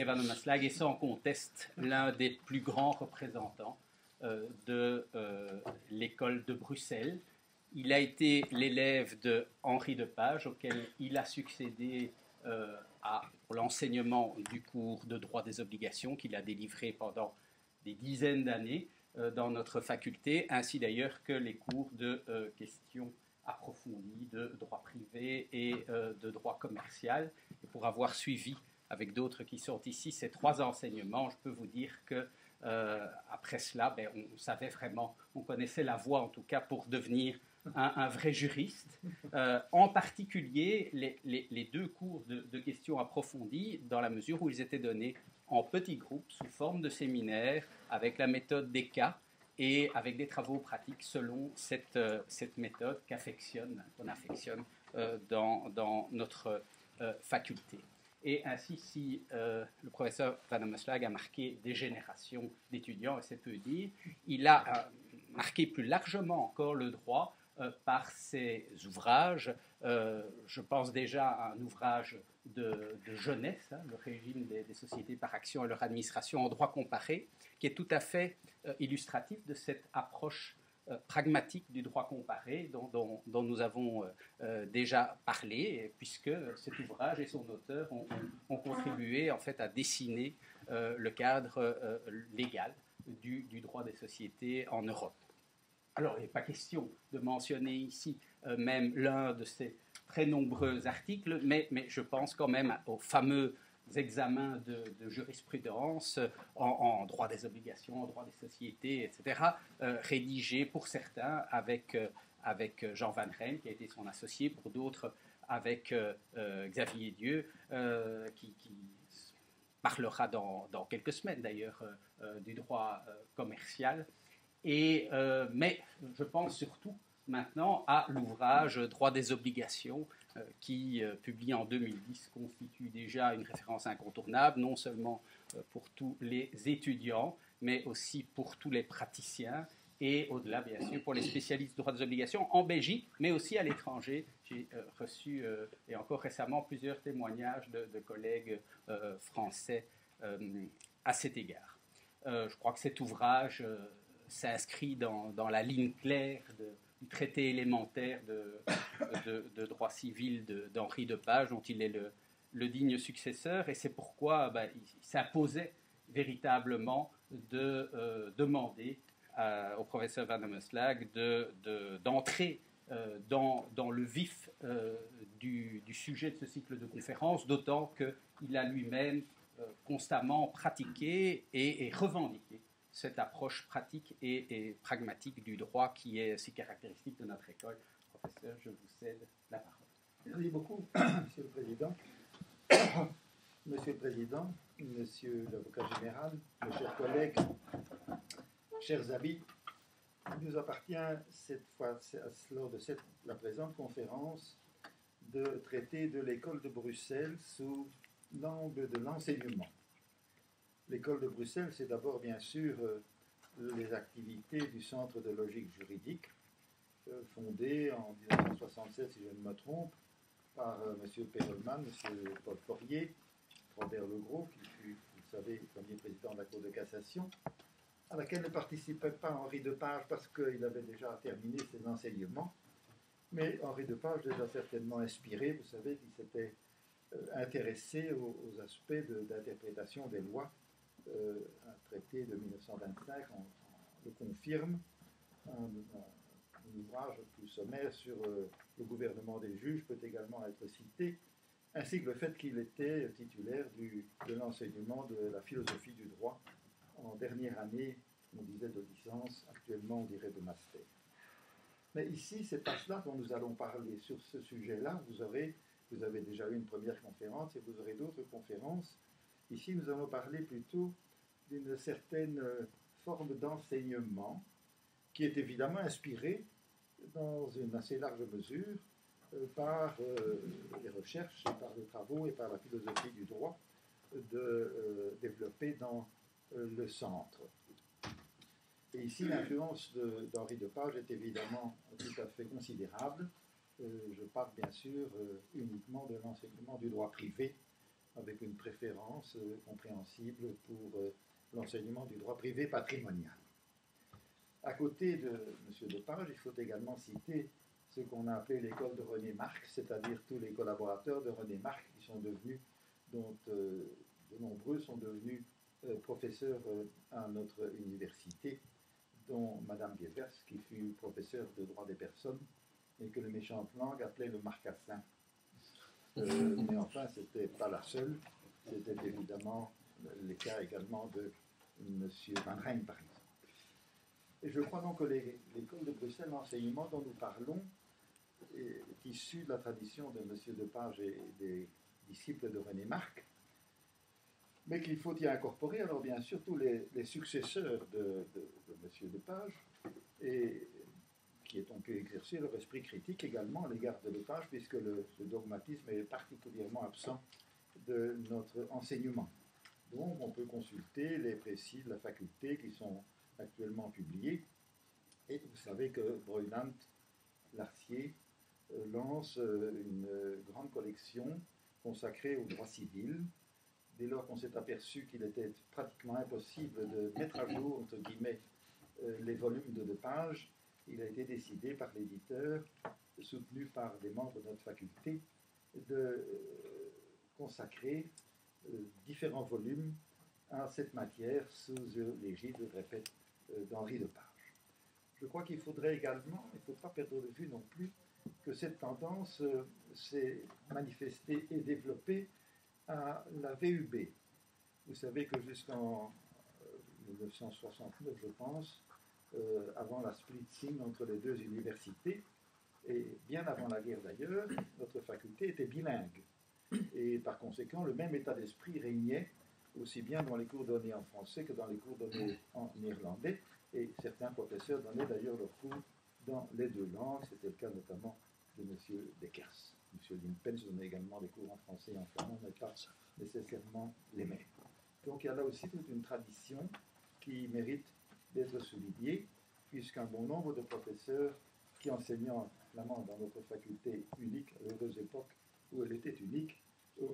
Pierre Van der Maslag est sans conteste l'un des plus grands représentants de l'école de Bruxelles. Il a été l'élève de Henri Depage, auquel il a succédé pour l'enseignement du cours de droit des obligations qu'il a délivré pendant des dizaines d'années dans notre faculté, ainsi d'ailleurs que les cours de questions approfondies de droit privé et de droit commercial. Et pour avoir suivi avec d'autres qui sont ici ces trois enseignements, je peux vous dire que après cela, on savait vraiment, on connaissait la voie en tout cas pour devenir un vrai juriste. En particulier les deux cours de questions approfondies, dans la mesure où ils étaient donnés en petits groupes sous forme de séminaires avec la méthode des cas et avec des travaux pratiques selon cette méthode qu'on affectionne dans notre faculté. Et ainsi, si le professeur Van der Maslag a marqué des générations d'étudiants, et c'est peu dire, il a marqué plus largement encore le droit par ses ouvrages. Je pense déjà à un ouvrage de jeunesse, le régime des sociétés par action et leur administration en droit comparé, qui est tout à fait illustratif de cette approche pragmatique du droit comparé dont nous avons déjà parlé, puisque cet ouvrage et son auteur ont contribué en fait à dessiner le cadre légal du droit des sociétés en Europe. Alors, il n'est pas question de mentionner ici même l'un de ces très nombreux articles, mais je pense quand même aux fameux examens de jurisprudence en droit des obligations, en droit des sociétés, etc., rédigés pour certains avec Jean Van Rijn, qui a été son associé, pour d'autres avec Xavier Dieu, qui parlera dans quelques semaines d'ailleurs du droit commercial. Mais je pense surtout maintenant à l'ouvrage Droit des obligations qui, publié en 2010, constitue déjà une référence incontournable, non seulement pour tous les étudiants, mais aussi pour tous les praticiens et au-delà, bien sûr, pour les spécialistes du droit des obligations en Belgique, mais aussi à l'étranger. J'ai reçu, et encore récemment, plusieurs témoignages de collègues français à cet égard. Je crois que cet ouvrage s'inscrit dans la ligne claire du traité élémentaire de droit civil d'Henri Depage, dont il est le digne successeur, et c'est pourquoi il s'imposait véritablement de demander au professeur Van der Maslag d'entrer dans le vif du sujet de ce cycle de conférences, d'autant qu'il a lui-même constamment pratiqué et revendiqué cette approche pratique et pragmatique du droit qui est si caractéristique de notre école. Professeur, je vous cède la parole. Merci beaucoup, Monsieur le Président. Monsieur le Président, Monsieur l'Avocat général, mes chers collègues, chers amis, il nous appartient cette fois, lors de la présente conférence, de traiter de l'école de Bruxelles sous l'angle de l'enseignement. L'école de Bruxelles, c'est d'abord bien sûr les activités du Centre de logique juridique, fondé en 1967, si je ne me trompe, par M. Perelman, M. Paul Fourier, Robert Legros, qui fut, vous le savez, premier président de la Cour de cassation, à laquelle ne participait pas Henri Depage parce qu'il avait déjà terminé ses enseignements, mais Henri Depage les a certainement inspirés, vous savez, qu'il s'était intéressé aux aspects d'interprétation des lois. Un traité de 1925 le confirme, un ouvrage plus sommaire sur le gouvernement des juges peut également être cité, ainsi que le fait qu'il était titulaire de l'enseignement de la philosophie du droit en dernière année, on disait de licence, actuellement on dirait de master. Mais ici, c'est pas cela dont nous allons parler. Sur ce sujet-là, vous avez déjà eu une première conférence et vous aurez d'autres conférences. Ici, nous allons parler plutôt d'une certaine forme d'enseignement qui est évidemment inspirée dans une assez large mesure par les recherches, par les travaux et par la philosophie du droit développée dans le centre. Et ici, l'influence d'Henri Depage est évidemment tout à fait considérable. Je parle bien sûr uniquement de l'enseignement du droit privé avec une préférence compréhensible pour l'enseignement du droit privé patrimonial. À côté de M. Lepage, il faut également citer ce qu'on a appelé l'école de René Marc, c'est-à-dire tous les collaborateurs de René Marc qui sont devenus, dont de nombreux sont devenus professeurs à notre université, dont Mme Guevers, qui fut professeure de droit des personnes et que le méchant langue appelait le marcassin. Mais enfin, ce n'était pas la seule, c'était évidemment le cas également de M. Van Rijn, par exemple. Et je crois donc que l'école de Bruxelles, l'enseignement dont nous parlons, est issu de la tradition de M. Lepage et des disciples de René Marc, mais qu'il faut y incorporer, alors bien sûr, tous les successeurs de M. Lepage, et qui ont pu exercer leur esprit critique également à l'égard de Lepage, puisque le dogmatisme est particulièrement absent de notre enseignement. Donc, on peut consulter les précis de la faculté qui sont actuellement publiés. Et vous savez que Bruylant, Larcier, lance une grande collection consacrée au droit civil. Dès lors qu'on s'est aperçu qu'il était pratiquement impossible de mettre à jour, entre guillemets, les volumes de Lepage, il a été décidé par l'éditeur, soutenu par des membres de notre faculté, de consacrer différents volumes à cette matière sous l'égide, je le répète, d'Henri Lepage. Je crois qu'il faudrait également, il ne faut pas perdre de vue non plus, que cette tendance s'est manifestée et développée à la VUB. Vous savez que jusqu'en 1969, je pense, avant la splitting entre les deux universités, et bien avant la guerre d'ailleurs, notre faculté était bilingue. Et par conséquent, le même état d'esprit régnait aussi bien dans les cours donnés en français que dans les cours donnés en néerlandais. Et certains professeurs donnaient d'ailleurs leurs cours dans les deux langues. C'était le cas notamment de M. Dekers. M. Limpens donnait également des cours en français et en flamand, mais pas nécessairement les mêmes. Donc il y a là aussi toute une tradition qui mérite d'être soulignée, puisqu'un bon nombre de professeurs qui enseignaient en flamand dans notre faculté unique, à l'heureuse époque où elle était unique,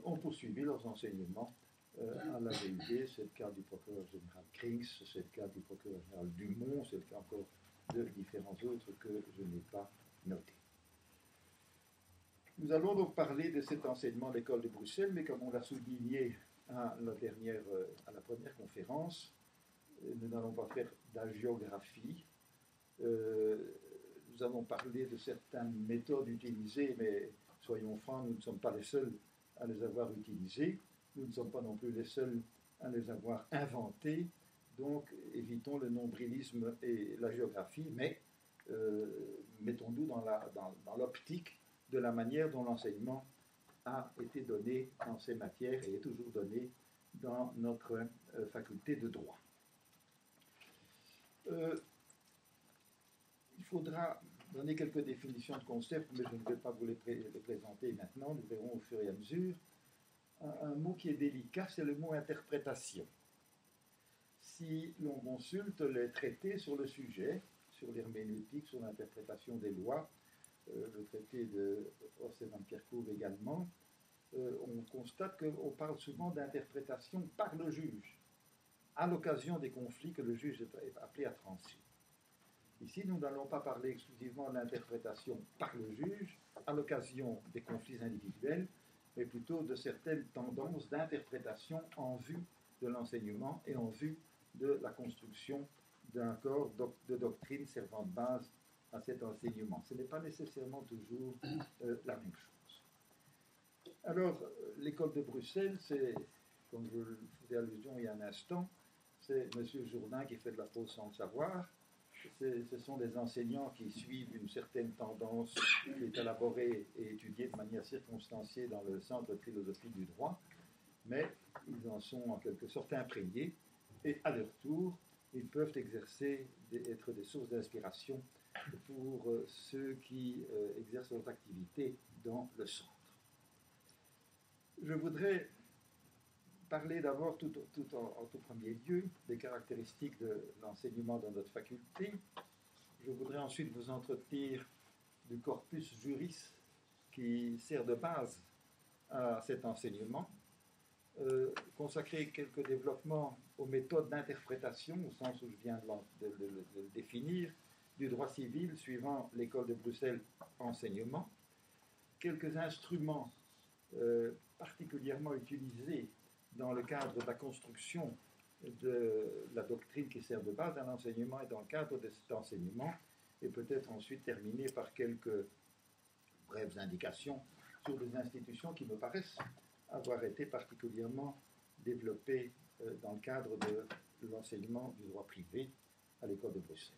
ont poursuivi leurs enseignements à la VUB. C'est le cas du procureur général Krings, c'est le cas du procureur général Dumont, c'est le cas encore de différents autres que je n'ai pas notés. Nous allons donc parler de cet enseignement de l'école de Bruxelles, mais comme on l'a souligné à la première conférence, nous n'allons pas faire d'hagiographie. Nous allons parler de certaines méthodes utilisées, mais soyons francs, nous ne sommes pas les seuls à les avoir utilisées. Nous ne sommes pas non plus les seuls à les avoir inventées. Donc, évitons le nombrilisme et la géographie, mais mettons-nous dans l'optique de la manière dont l'enseignement a été donné dans ces matières et est toujours donné dans notre faculté de droit. Il faudra donner quelques définitions de concepts, mais je ne vais pas vous les présenter maintenant, nous verrons au fur et à mesure. Un mot qui est délicat, c'est le mot interprétation. Si l'on consulte les traités sur le sujet, sur l'herméneutique, sur l'interprétation des lois, le traité de Orsen van Kerkhove également, on constate qu'on parle souvent d'interprétation par le juge, à l'occasion des conflits que le juge est appelé à trancher. Ici, nous n'allons pas parler exclusivement de l'interprétation par le juge, à l'occasion des conflits individuels, mais plutôt de certaines tendances d'interprétation en vue de l'enseignement et en vue de la construction d'un corps de doctrine servant de base à cet enseignement. Ce n'est pas nécessairement toujours la même chose. Alors, l'école de Bruxelles, c'est, comme je le faisais allusion il y a un instant, c'est M. Jourdain qui fait de la pause sans le savoir. Ce sont des enseignants qui suivent une certaine tendance qui est élaborée et étudiée de manière circonstanciée dans le centre de philosophie du droit, mais ils en sont en quelque sorte imprégnés et à leur tour, ils peuvent être des sources d'inspiration pour ceux qui exercent leur activité dans le centre. Je voudrais parler d'abord, en tout premier lieu, des caractéristiques de l'enseignement dans notre faculté. Je voudrais ensuite vous entretenir du corpus juris qui sert de base à cet enseignement. consacrer quelques développements aux méthodes d'interprétation, au sens où je viens de le définir, du droit civil suivant l'école de Bruxelles enseignement, quelques instruments particulièrement utilisés dans le cadre de la construction de la doctrine qui sert de base à l'enseignement et dans le cadre de cet enseignement, et peut-être ensuite terminer par quelques brèves indications sur des institutions qui me paraissent avoir été particulièrement développées dans le cadre de l'enseignement du droit privé à l'école de Bruxelles.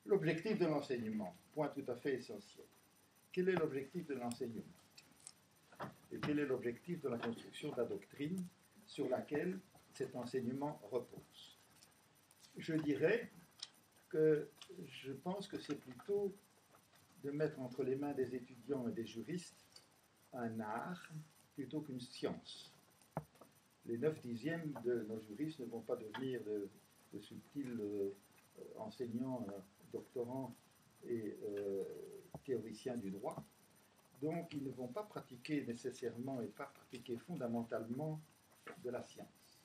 L'objectif de l'enseignement, point tout à fait essentiel. Quel est l'objectif de l'enseignement? Et quel est l'objectif de la construction de la doctrine sur laquelle cet enseignement repose? Je dirais que je pense que c'est plutôt de mettre entre les mains des étudiants et des juristes un art plutôt qu'une science. Les 9/10 de nos juristes ne vont pas devenir de subtils enseignants, doctorants et théoriciens du droit. Donc, ils ne vont pas pratiquer nécessairement et pas pratiquer fondamentalement de la science.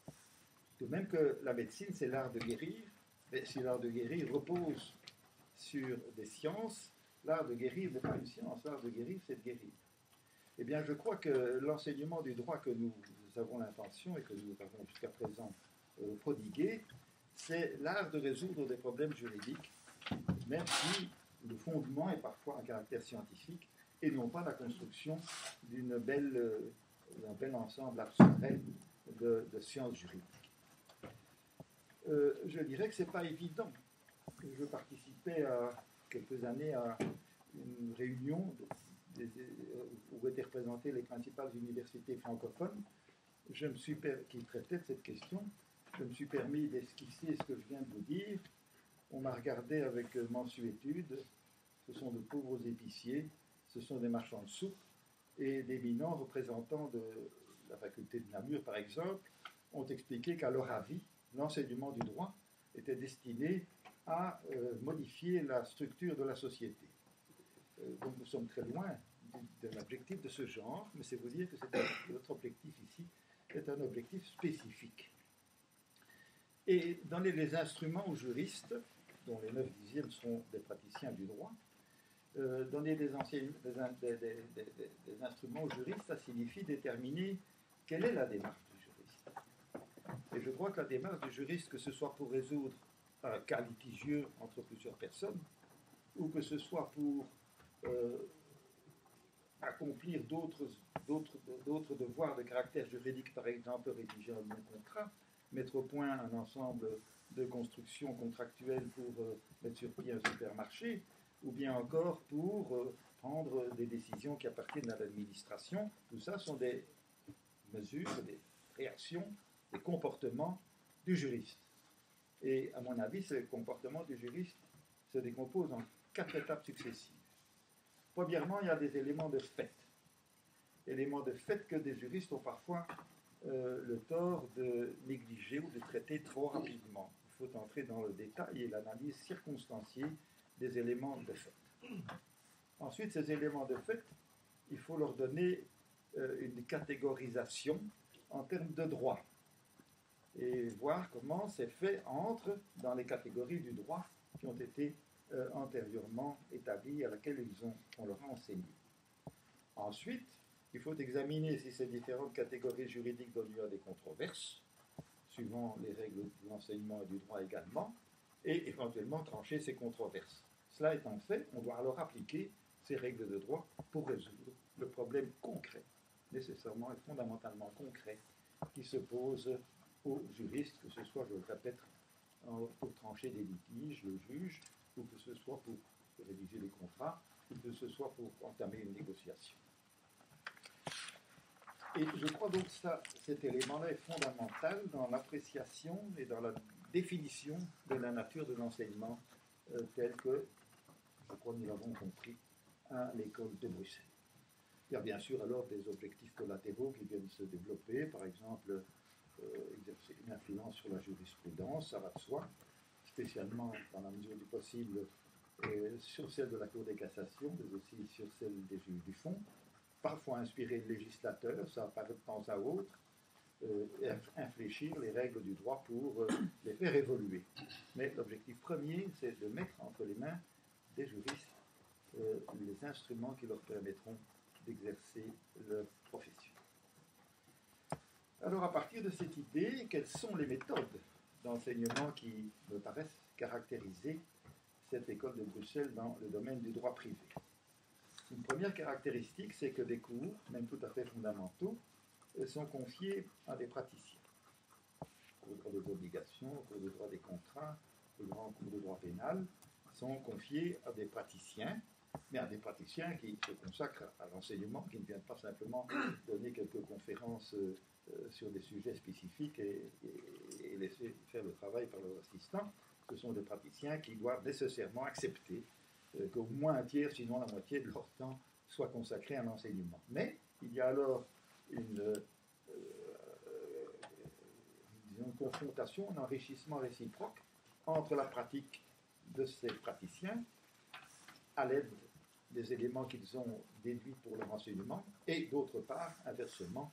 De même que la médecine, c'est l'art de guérir, mais si l'art de guérir repose sur des sciences, l'art de guérir n'est pas une science, l'art de guérir, c'est de guérir. Eh bien, je crois que l'enseignement du droit que nous avons l'intention et que nous avons jusqu'à présent prodigué, c'est l'art de résoudre des problèmes juridiques, même si le fondement est parfois un caractère scientifique et non pas la construction d'un bel ensemble abstrait de sciences juridiques. Je dirais que ce n'est pas évident. Je participais à quelques années à une réunion où étaient représentées les principales universités francophones qui traitaient de cette question. Je me suis permis d'esquisser ce que je viens de vous dire. On m'a regardé avec mansuétude. Ce sont de pauvres épiciers, ce sont des marchands de soupe, et d'éminents représentants de la faculté de Namur, par exemple, ont expliqué qu'à leur avis, l'enseignement du droit était destiné à modifier la structure de la société. Donc nous sommes très loin d'un objectif de ce genre, mais c'est vous dire que notre objectif ici est un objectif spécifique. Et dans les instruments aux juristes, dont les 9/10 sont des praticiens du droit, donner des instruments aux juristes, ça signifie déterminer quelle est la démarche du juriste. Et je crois que la démarche du juriste, que ce soit pour résoudre un cas litigieux entre plusieurs personnes, ou que ce soit pour accomplir d'autres devoirs de caractère juridique, par exemple rédiger un bon contrat, mettre au point un ensemble de constructions contractuelles pour mettre sur pied un supermarché, ou bien encore pour prendre des décisions qui appartiennent à l'administration. Tout ça sont des mesures, des réactions, des comportements du juriste. Et à mon avis, ce comportement du juriste se décompose en 4 étapes successives. Premièrement, il y a des éléments de fait. Éléments de fait que des juristes ont parfois le tort de négliger ou de traiter trop rapidement. Il faut entrer dans le détail et l'analyse circonstanciée des éléments de fait. Ensuite, ces éléments de fait, il faut leur donner une catégorisation en termes de droit et voir comment c'est fait entre dans les catégories du droit qui ont été antérieurement établies, à laquelle on leur a enseigné. Ensuite, il faut examiner si ces différentes catégories juridiques donnent lieu à des controverses, suivant les règles de l'enseignement et du droit également, et éventuellement trancher ces controverses. Cela étant fait, on doit alors appliquer ces règles de droit pour résoudre le problème concret, nécessairement et fondamentalement concret, qui se pose aux juristes, que ce soit, je le répète, pour trancher des litiges, le juge, ou que ce soit pour rédiger des contrats, ou que ce soit pour entamer une négociation. Et je crois donc que cet élément-là est fondamental dans l'appréciation et dans la définition de la nature de l'enseignement tel que, je crois que nous l'avons compris, à l'école de Bruxelles. Il y a bien sûr alors des objectifs collatéraux qui viennent se développer, par exemple exercer une influence sur la jurisprudence, ça va de soi, spécialement dans la mesure du possible sur celle de la Cour des cassations, mais aussi sur celle des juges du fond. parfois inspirer le législateur, ça apparaît de temps à autre, et infléchir les règles du droit pour les faire évoluer. Mais l'objectif premier, c'est de mettre entre les mains des juristes les instruments qui leur permettront d'exercer leur profession. Alors, à partir de cette idée, quelles sont les méthodes d'enseignement qui me paraissent caractériser cette école de Bruxelles dans le domaine du droit privé? Une première caractéristique, c'est que des cours, même tout à fait fondamentaux, sont confiés à des praticiens. Les cours de droit des obligations, les cours de droit des contrats, les grands cours de droit pénal sont confiés à des praticiens, mais à des praticiens qui se consacrent à l'enseignement, qui ne viennent pas simplement donner quelques conférences sur des sujets spécifiques et laisser faire le travail par leurs assistants. Ce sont des praticiens qui doivent nécessairement accepter qu'au moins un tiers, sinon la moitié de leur temps soit consacré à l'enseignement. Mais il y a alors une confrontation, un enrichissement réciproque entre la pratique de ces praticiens à l'aide des éléments qu'ils ont déduits pour leur enseignement et d'autre part, inversement,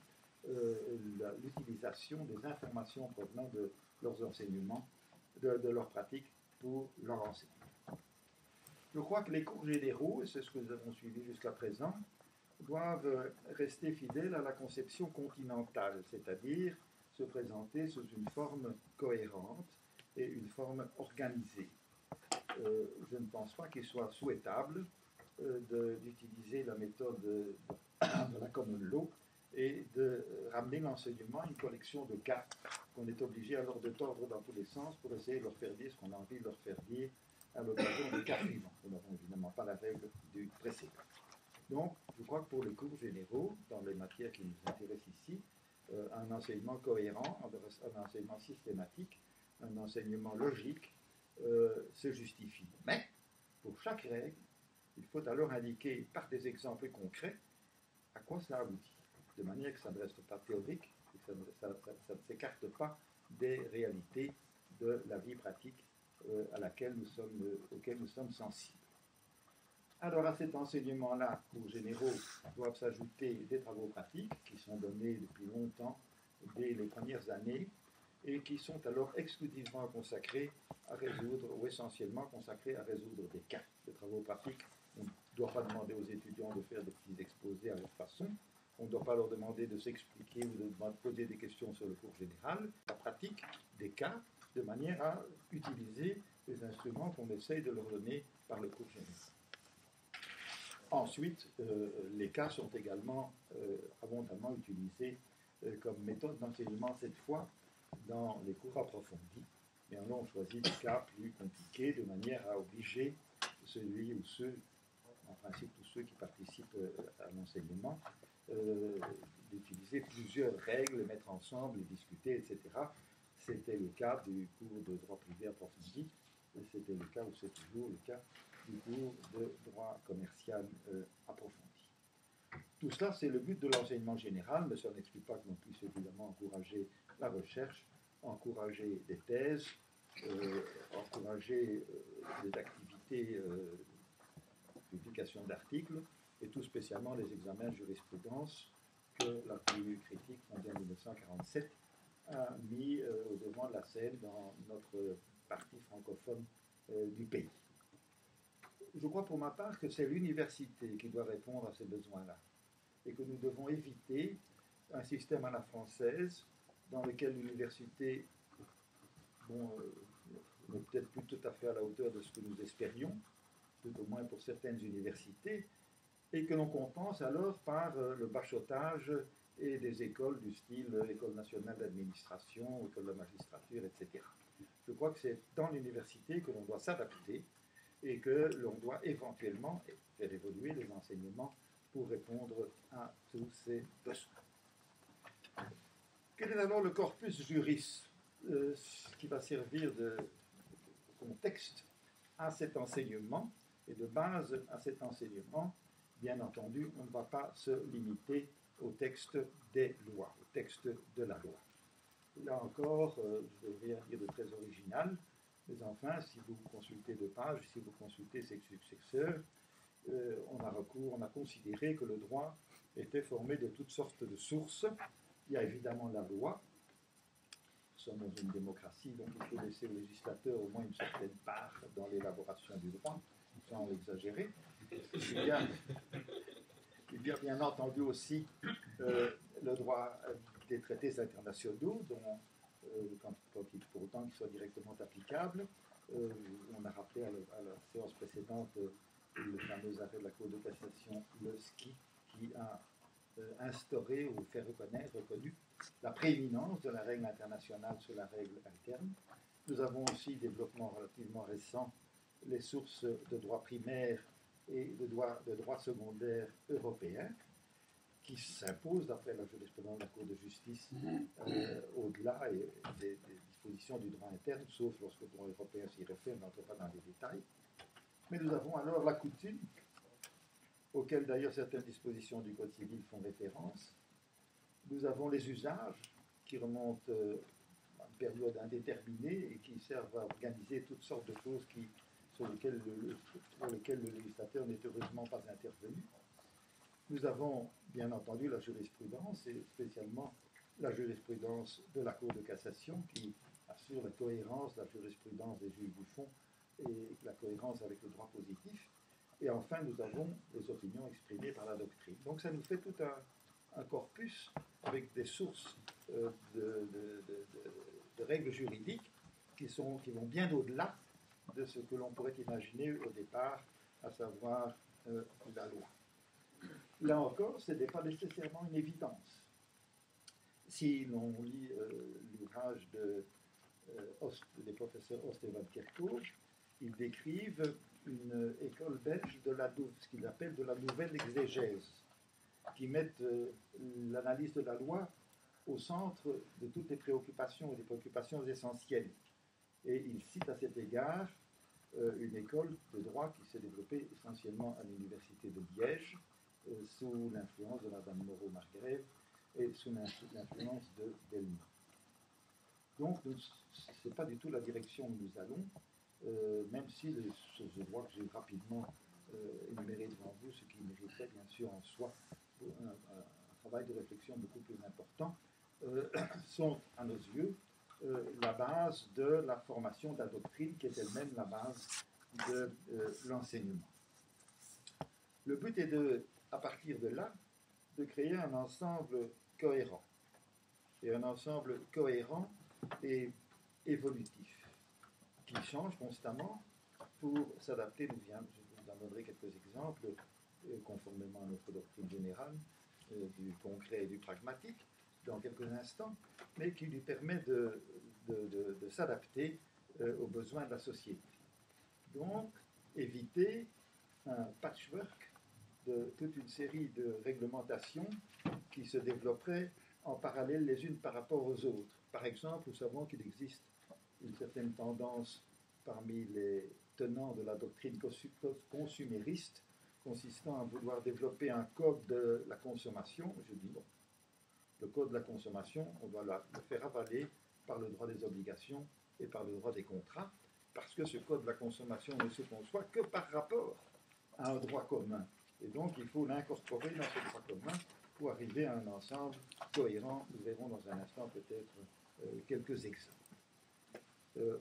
l'utilisation des informations provenant de leurs enseignements, de leur pratique pour leur enseignement. Je crois que les cours généraux, et c'est ce que nous avons suivi jusqu'à présent, doivent rester fidèles à la conception continentale, c'est-à-dire se présenter sous une forme cohérente et une forme organisée. Je ne pense pas qu'il soit souhaitable d'utiliser la méthode de la common law et de ramener l'enseignement à une collection de cas qu'on est obligé alors de tordre dans tous les sens pour essayer de leur faire dire ce qu'on a envie de leur faire dire à l'occasion des cas suivants. Nous n'avons évidemment pas la règle du précédent. Donc, je crois que pour les cours généraux, dans les matières qui nous intéressent ici, un enseignement cohérent, un enseignement systématique, un enseignement logique se justifie. Mais, pour chaque règle, il faut alors indiquer par des exemples concrets à quoi ça aboutit, de manière que ça ne reste pas théorique, et que ça ne s'écarte pas des réalités de la vie pratique auquel nous sommes sensibles. Alors à cet enseignement-là, cours généraux, doivent s'ajouter des travaux pratiques qui sont donnés depuis longtemps, dès les premières années, et qui sont alors exclusivement consacrés à résoudre, ou essentiellement consacrés à résoudre des cas. Les travaux pratiques, on ne doit pas demander aux étudiants de faire des petits exposés à leur façon, on ne doit pas leur demander de s'expliquer ou de poser des questions sur le cours général. La pratique des cas, de manière à utiliser les instruments qu'on essaye de leur donner par le cours général. Ensuite, les cas sont également abondamment utilisés comme méthode d'enseignement, cette fois dans les cours approfondis. Mais on choisit des cas plus compliqués de manière à obliger celui ou ceux, en principe tous ceux qui participent à l'enseignement, d'utiliser plusieurs règles, les mettre ensemble, les discuter, etc. C'était le cas du cours de droit privé approfondi, et c'était le cas, ou c'est toujours le cas, du cours de droit commercial approfondi. Tout cela, c'est le but de l'enseignement général, mais ça n'exclut pas que l'on puisse évidemment encourager la recherche, encourager des thèses, encourager des activités publication d'articles, et tout spécialement les examens de jurisprudence que la revue critique fondée en 1947 a mis au devant de la scène dans notre partie francophone du pays. Je crois pour ma part que c'est l'université qui doit répondre à ces besoins-là et que nous devons éviter un système à la française dans lequel l'université n'est peut-être plus tout à fait à la hauteur de ce que nous espérions, tout au moins pour certaines universités, et que l'on compense alors par le bachotage et des écoles du style École nationale d'administration, École de magistrature, etc. Je crois que c'est dans l'université que l'on doit s'adapter et que l'on doit éventuellement faire évoluer les enseignements pour répondre à tous ces besoins. Quel est alors le corpus juris qui va servir de contexte à cet enseignement et de base à cet enseignement? Bien entendu, on ne va pas se limiter au texte des lois, au texte de la loi. Là encore, je ne vais rien dire de très original, mais enfin, si vous consultez deux pages, si vous consultez ses successeurs, on a considéré que le droit était formé de toutes sortes de sources. Il y a évidemment la loi. Nous sommes dans une démocratie, donc il faut laisser au législateur au moins une certaine part dans l'élaboration du droit, sans l'exagérer. Il y a bien entendu aussi le droit des traités internationaux, dont, pour autant qu'ils soient directement applicables. On a rappelé à la séance précédente le fameux arrêt de la Cour de cassation, le SKI, qui a instauré ou fait reconnu la prééminence de la règle internationale sur la règle interne. Nous avons aussi, développement relativement récent, les sources de droit primaire et de droit secondaire européen qui s'imposent d'après la jurisprudence de la Cour de justice au-delà des dispositions du droit interne, sauf lorsque le droit européen s'y réfère, on n'entre pas dans les détails. Mais nous avons alors la coutume, auquel d'ailleurs certaines dispositions du Code civil font référence. Nous avons les usages qui remontent à une période indéterminée et qui servent à organiser toutes sortes de choses sur lesquelles le législateur n'est heureusement pas intervenu. Nous avons bien entendu la jurisprudence, et spécialement la jurisprudence de la Cour de cassation qui assure la cohérence de la jurisprudence des juges du fond et la cohérence avec le droit positif. Et enfin, nous avons les opinions exprimées par la doctrine. Donc ça nous fait tout un corpus avec des sources de règles juridiques qui vont bien au-delà de ce que l'on pourrait imaginer au départ, à savoir la loi. Là encore, ce n'est pas nécessairement une évidence. Si l'on lit l'ouvrage des professeurs Horst et Van Kerkhove, ils décrivent une école belge de ce qu'ils appellent de la nouvelle exégèse, qui mettent l'analyse de la loi au centre de toutes les préoccupations et des préoccupations essentielles. Et ils citent à cet égard une école de droit qui s'est développée essentiellement à l'université de Liège, sous l'influence de Madame Moreau-Margrave et sous l'influence de Delmy. Donc, ce n'est pas du tout la direction où nous allons, même si je vois que j'ai rapidement énuméré devant vous ce qui mériterait bien sûr en soi un travail de réflexion beaucoup plus important, sont à nos yeux la base de la formation de la doctrine qui est elle-même la base de l'enseignement. Le but est à partir de là, de créer un ensemble cohérent. Et un ensemble cohérent et évolutif, qui change constamment pour s'adapter. Je vous en donnerai quelques exemples, conformément à notre doctrine générale, du concret et du pragmatique, dans quelques instants, mais qui lui permet de s'adapter aux besoins de la société. Donc, éviter un patchwork de toute une série de réglementations qui se développeraient en parallèle les unes par rapport aux autres. Par exemple, nous savons qu'il existe une certaine tendance parmi les tenants de la doctrine consumériste consistant à vouloir développer un code de la consommation. Je dis non. Le code de la consommation, on doit le faire avaler par le droit des obligations et par le droit des contrats, parce que ce code de la consommation ne se conçoit que par rapport à un droit commun. Et donc, il faut l'incorporer dans ce droit commun pour arriver à un ensemble cohérent. Nous verrons dans un instant peut-être quelques exemples.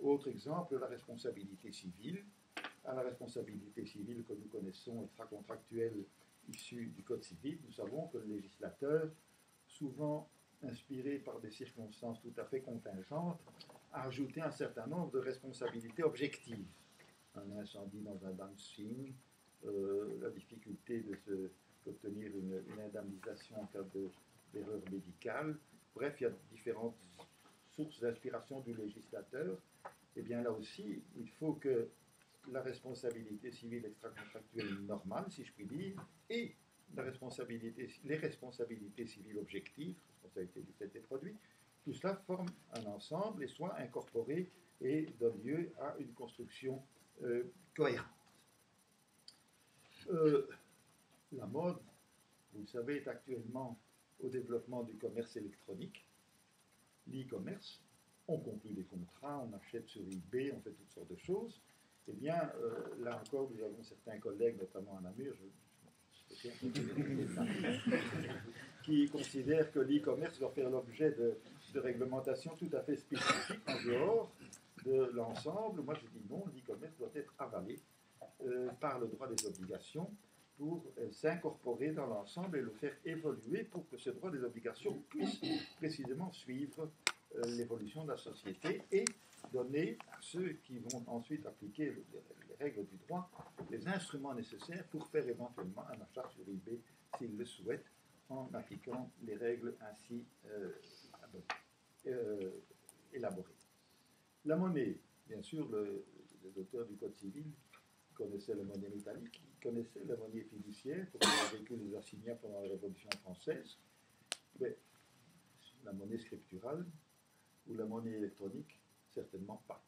Autre exemple, la responsabilité civile. À la responsabilité civile que nous connaissons, extra-contractuelle issue du Code civil, nous savons que le législateur, souvent inspiré par des circonstances tout à fait contingentes, a ajouté un certain nombre de responsabilités objectives. Un incendie dans un dancing, la difficulté d'obtenir une indemnisation en cas d'erreur médicale. Bref, il y a différentes sources d'inspiration du législateur. Et bien là aussi, il faut que la responsabilité civile extra-contractuelle normale, si je puis dire, et les responsabilités civiles objectives, responsabilité du fait des produits, tout cela forme un ensemble et soit incorporé et donne lieu à une construction cohérente. La mode, vous le savez, est actuellement au développement du commerce électronique, l'e-commerce. On conclut des contrats, on achète sur eBay, on fait toutes sortes de choses. Eh bien, là encore, nous avons certains collègues, notamment à Namur, je qui considère que l'e-commerce doit faire l'objet de réglementations tout à fait spécifiques en dehors de l'ensemble. Moi, je dis non, l'e-commerce doit être avalé par le droit des obligations pour s'incorporer dans l'ensemble et le faire évoluer pour que ce droit des obligations puisse précisément suivre l'évolution de la société et donner à ceux qui vont ensuite appliquer les règles du droit les instruments nécessaires pour faire éventuellement un achat sur eBay s'ils le souhaitent en appliquant les règles ainsi élaborées. La monnaie, bien sûr, les auteurs du Code civil connaissaient la monnaie métallique, ils connaissaient la monnaie fiduciaire pour les véhicules des assignats pendant la Révolution française, mais la monnaie scripturale ou la monnaie électronique, certainement pas.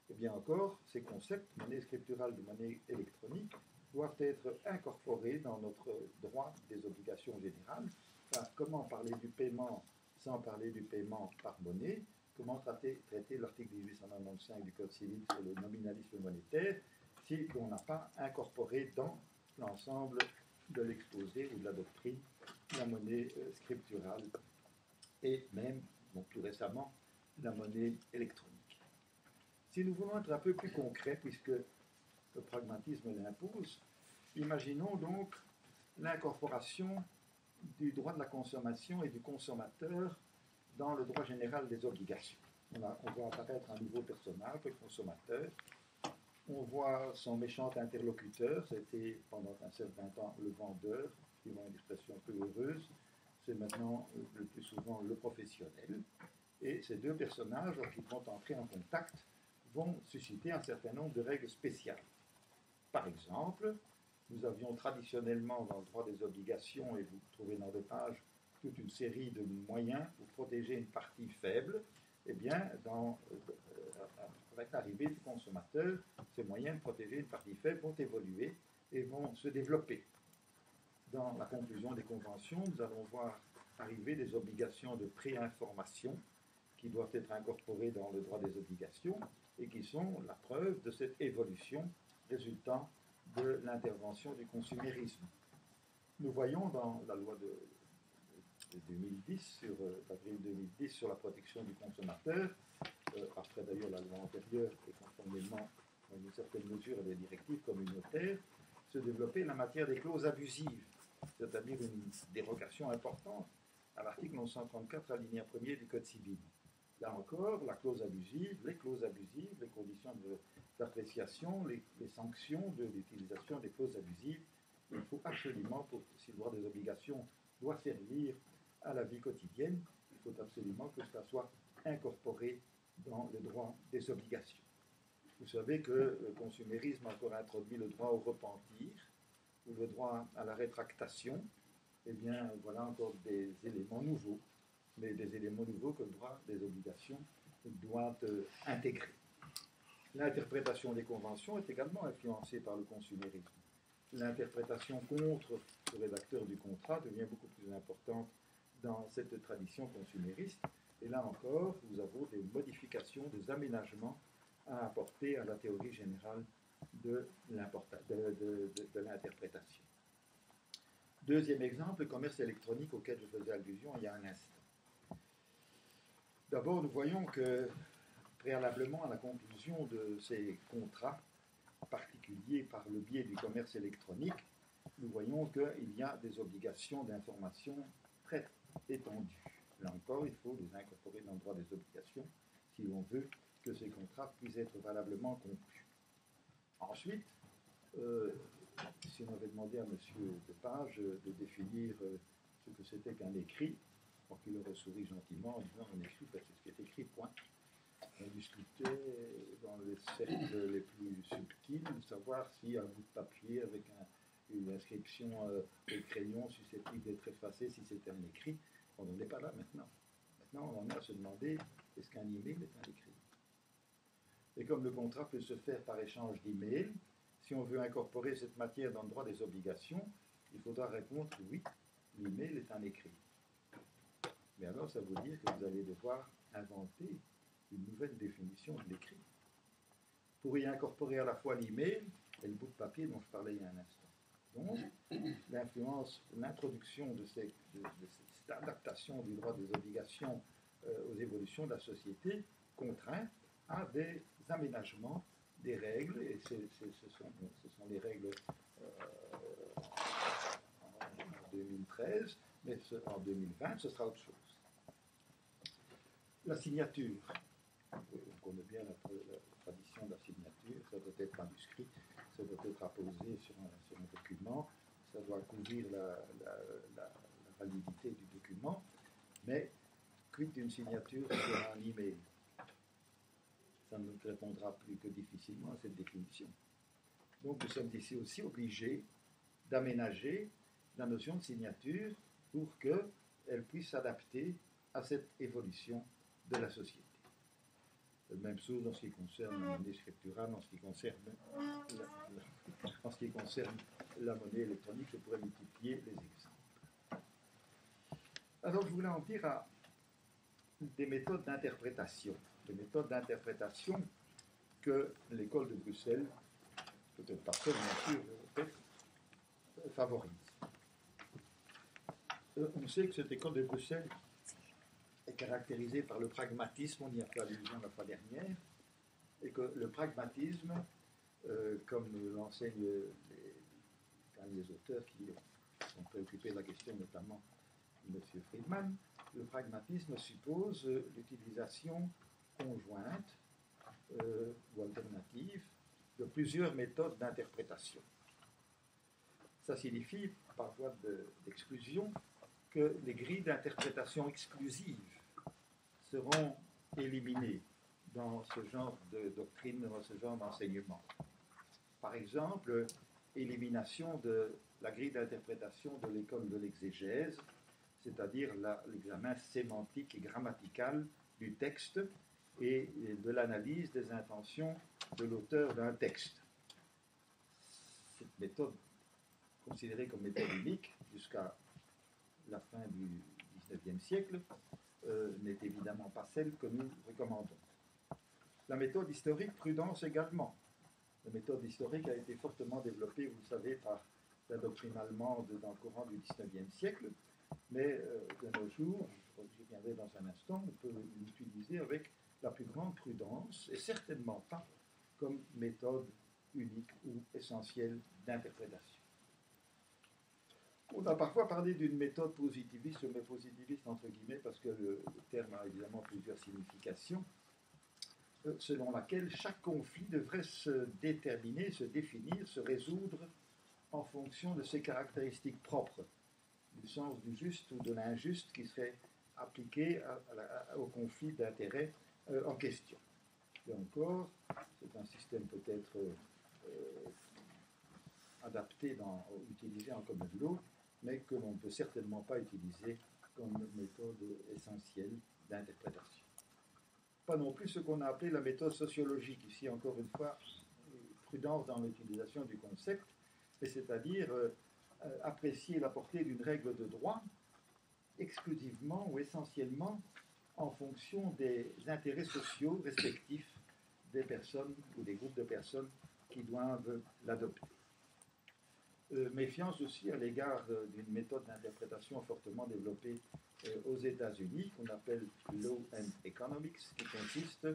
Et bien encore, ces concepts, monnaie scripturale et monnaie électronique, doivent être incorporés dans notre droit des obligations générales. Enfin, comment parler du paiement sans parler du paiement par monnaie? Comment traiter l'article 1895 du Code civil sur le nominalisme monétaire si on n'a pas incorporé dans l'ensemble de l'exposé ou de la doctrine la monnaie scripturale et même, plus récemment, la monnaie électronique. Si nous voulons être un peu plus concrets, puisque le pragmatisme l'impose, imaginons donc l'incorporation du droit de la consommation et du consommateur dans le droit général des obligations. On voit apparaître un nouveau personnage, le consommateur. On voit son méchant interlocuteur, c'était pendant un certain temps le vendeur, suivant une expression peu heureuse, c'est maintenant le plus souvent le professionnel. Et ces deux personnages, lorsqu'ils vont entrer en contact, vont susciter un certain nombre de règles spéciales. Par exemple, nous avions traditionnellement dans le droit des obligations, et vous trouvez dans les pages toute une série de moyens pour protéger une partie faible. Eh bien, avec l'arrivée du consommateur, ces moyens de protéger une partie faible vont évoluer et vont se développer. Dans la conclusion des conventions, nous allons voir arriver des obligations de pré-information qui doivent être incorporées dans le droit des obligations et qui sont la preuve de cette évolution résultant de l'intervention du consumérisme. Nous voyons dans la loi de 2010, d'avril 2010, sur la protection du consommateur, après d'ailleurs la loi antérieure et conformément dans une certaine mesure à des directives communautaires, se développer la matière des clauses abusives, c'est-à-dire une dérogation importante à l'article 934 alinéa 1er du Code civil. Là encore, la clause abusive, les conditions d'appréciation, les sanctions de l'utilisation des clauses abusives, il faut absolument, si le droit des obligations doit servir à la vie quotidienne, il faut absolument que cela soit incorporé dans le droit des obligations. Vous savez que le consumérisme a encore introduit le droit au repentir, ou le droit à la rétractation. Eh bien, voilà encore des éléments nouveaux, mais des éléments nouveaux que le droit des obligations doit intégrer. L'interprétation des conventions est également influencée par le consumérisme. L'interprétation contre le rédacteur du contrat devient beaucoup plus importante dans cette tradition consumériste. Et là encore, nous avons des modifications, des aménagements à apporter à la théorie générale de l'interprétation. Deuxième exemple, le commerce électronique auquel je faisais allusion il y a un instant. D'abord, nous voyons que, préalablement à la conclusion de ces contrats particuliers par le biais du commerce électronique, nous voyons qu'il y a des obligations d'information très étendues. Là encore, il faut les incorporer dans le droit des obligations si l'on veut que ces contrats puissent être valablement conclus. Ensuite, si on avait demandé à M. Lepage de définir ce que c'était qu'un écrit, alors qu'il aurait souri gentiment en disant un écrit, c'est ce qui est écrit, point. On discutait dans les cercles les plus subtils de savoir si un bout de papier avec une inscription au crayon susceptible d'être effacée, si c'était un écrit. On n'en est pas là maintenant. Maintenant, on en est à se demander est-ce qu'un email est un écrit? Et comme le contrat peut se faire par échange d'emails, si on veut incorporer cette matière dans le droit des obligations, il faudra répondre oui, l'email est un écrit. Mais alors, ça veut dire que vous allez devoir inventer une nouvelle définition de l'écrit. Pour y incorporer à la fois l'email et le bout de papier dont je parlais il y a un instant. Donc, l'influence, l'introduction de cette adaptation du droit des obligations aux évolutions de la société contraint à des aménagements des règles, et ce sont les règles en 2013, mais en 2020, ce sera autre chose. La signature, on connaît bien la tradition de la signature, ça doit être manuscrit, ça doit être apposé sur un document, ça doit couvrir la validité du document, mais quid d'une signature sur un email? Ça ne répondra plus que difficilement à cette définition. Donc nous sommes ici aussi obligés d'aménager la notion de signature pour qu'elle puisse s'adapter à cette évolution de la société. Même chose en ce qui concerne la monnaie scripturale, en ce qui concerne la monnaie électronique, je pourrais multiplier les exemples. Alors je voulais en venir à des méthodes d'interprétation. Des méthodes d'interprétation que l'école de Bruxelles, peut-être pas seule, bien sûr, favorise. On sait que cette école de Bruxelles est caractérisée par le pragmatisme, on y a fait allusion la fois dernière, et que le pragmatisme, comme l'enseignent les auteurs qui sont préoccupés de la question, notamment M. Friedman, le pragmatisme suppose l'utilisation conjointe ou alternative de plusieurs méthodes d'interprétation. Ça signifie, par voie d'exclusion, que les grilles d'interprétation exclusives seront éliminées dans ce genre de doctrine, dans ce genre d'enseignement. Par exemple, élimination de la grille d'interprétation de l'école de l'exégèse, c'est-à-dire l'examen sémantique et grammatical du texte et de l'analyse des intentions de l'auteur d'un texte. Cette méthode, considérée comme méthode unique jusqu'à la fin du XIXe siècle, n'est évidemment pas celle que nous recommandons. La méthode historique prudence également. La méthode historique a été fortement développée, vous le savez, par la doctrine allemande dans le courant du XIXe siècle, mais de nos jours, j'y reviendrai dans un instant, on peut l'utiliser avec la plus grande prudence et certainement pas comme méthode unique ou essentielle d'interprétation. On a parfois parlé d'une méthode positiviste, mais positiviste entre guillemets, parce que le terme a évidemment plusieurs significations, selon laquelle chaque conflit devrait se déterminer, se définir, se résoudre en fonction de ses caractéristiques propres, du sens du juste ou de l'injuste qui serait appliqué au conflit d'intérêts en question. Et encore, c'est un système peut-être adapté, utilisé en commun de l'eau, mais que l'on ne peut certainement pas utiliser comme méthode essentielle d'interprétation. Pas non plus ce qu'on a appelé la méthode sociologique, ici encore une fois, prudence dans l'utilisation du concept, c'est-à-dire apprécier la portée d'une règle de droit exclusivement ou essentiellement en fonction des intérêts sociaux respectifs des personnes ou des groupes de personnes qui doivent l'adopter. Méfiance aussi à l'égard d'une méthode d'interprétation fortement développée aux États-Unis, qu'on appelle Law and Economics, qui consiste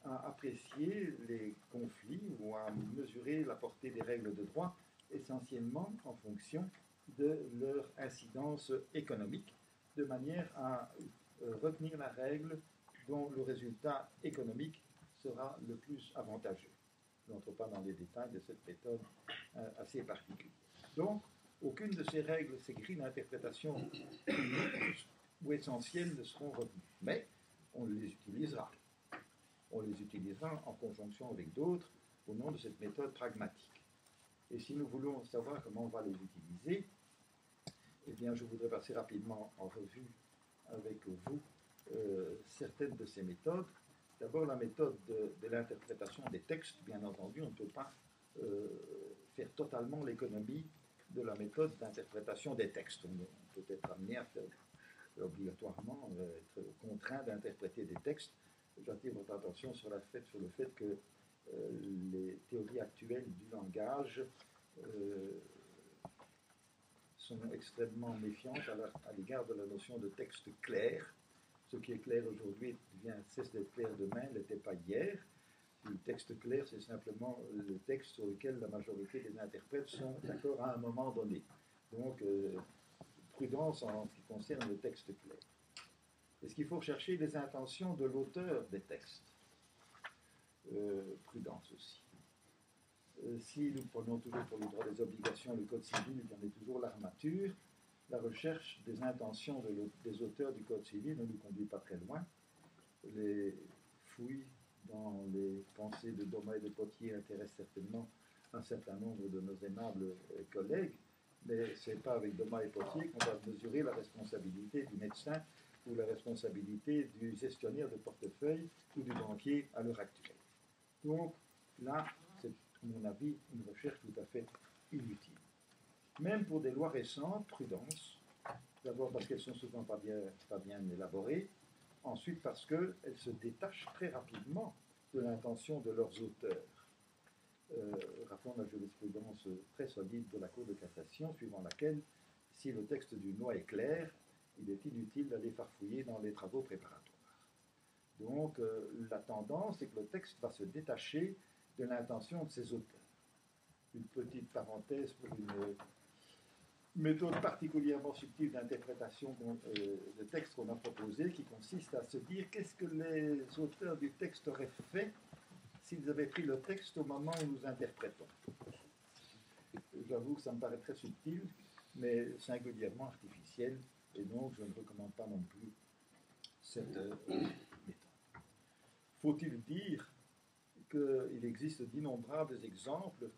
à apprécier les conflits ou à mesurer la portée des règles de droit essentiellement en fonction de leur incidence économique, de manière à retenir la règle dont le résultat économique sera le plus avantageux. Je n'entre pas dans les détails de cette méthode assez particulière. Donc, aucune de ces règles, ces grilles d'interprétation ou essentielles ne seront retenues. Mais on les utilisera. On les utilisera en conjonction avec d'autres au nom de cette méthode pragmatique. Et si nous voulons savoir comment on va les utiliser, eh bien, je voudrais passer rapidement en revue avec vous certaines de ces méthodes. D'abord, la méthode de l'interprétation des textes. Bien entendu, on ne peut pas faire totalement l'économie de la méthode d'interprétation des textes. On peut être amené à faire obligatoirement être contraint d'interpréter des textes. J'attire votre attention sur le fait que les théories actuelles du langage sont extrêmement méfiantes à l'égard de la notion de texte clair. Ce qui est clair aujourd'hui cesse d'être clair demain, ne l'était pas hier. Le texte clair, c'est simplement le texte sur lequel la majorité des interprètes sont d'accord à un moment donné. Donc, prudence en ce qui concerne le texte clair. Est-ce qu'il faut chercher les intentions de l'auteur des textes? Prudence aussi. Si nous prenons toujours pour le droit des obligations le Code civil, il y en est toujours l'armature. La recherche des intentions des auteurs du Code civil ne nous conduit pas très loin. Les fouilles dans les pensées de Domat et de Potier intéressent certainement un certain nombre de nos aimables collègues, mais ce n'est pas avec Domat et Potier qu'on va mesurer la responsabilité du médecin ou la responsabilité du gestionnaire de portefeuille ou du banquier à l'heure actuelle. Donc là, c'est, à mon avis, une recherche tout à fait inutile. Même pour des lois récentes, prudence. D'abord parce qu'elles sont souvent pas bien élaborées. Ensuite parce qu'elles se détachent très rapidement de l'intention de leurs auteurs. Rappelons la jurisprudence très solide de la Cour de cassation, suivant laquelle, si le texte d'une loi est clair, il est inutile d'aller farfouiller dans les travaux préparatoires. Donc, la tendance, c'est que le texte va se détacher de l'intention de ses auteurs. Une petite parenthèse pour une méthode particulièrement subtile d'interprétation de texte qu'on a proposée, qui consiste à se dire qu'est-ce que les auteurs du texte auraient fait s'ils avaient pris le texte au moment où nous interprétons. J'avoue que ça me paraît très subtil, mais singulièrement artificiel, et donc je ne recommande pas non plus cette méthode. Faut-il dire qu'il existe d'innombrables exemples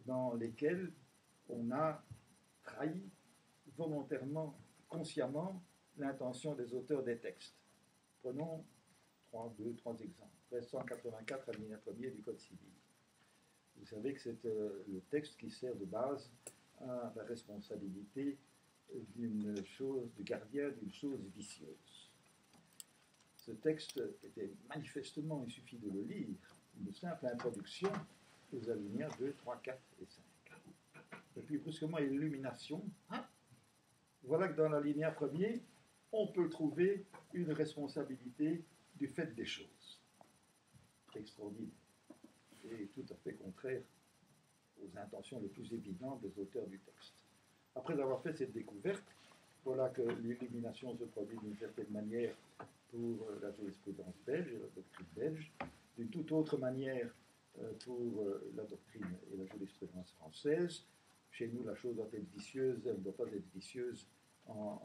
dans lesquels on a trahi volontairement, consciemment, l'intention des auteurs des textes. Prenons trois exemples. 1384, alinéa 1er du Code civil. Vous savez que c'est le texte qui sert de base à la responsabilité du gardien d'une chose vicieuse. Ce texte était manifestement, il suffit de le lire, une simple introduction aux alinéas 2, 3, 4 et 5. Et puis brusquement, illumination. Voilà que dans l'alinéa premier, on peut trouver une responsabilité du fait des choses. Extraordinaire. Et tout à fait contraire aux intentions les plus évidentes des auteurs du texte. Après avoir fait cette découverte, voilà que l'illumination se produit d'une certaine manière pour la jurisprudence belge et la doctrine belge, d'une toute autre manière pour la doctrine et la jurisprudence française. Chez nous, la chose doit être vicieuse, elle ne doit pas être vicieuse en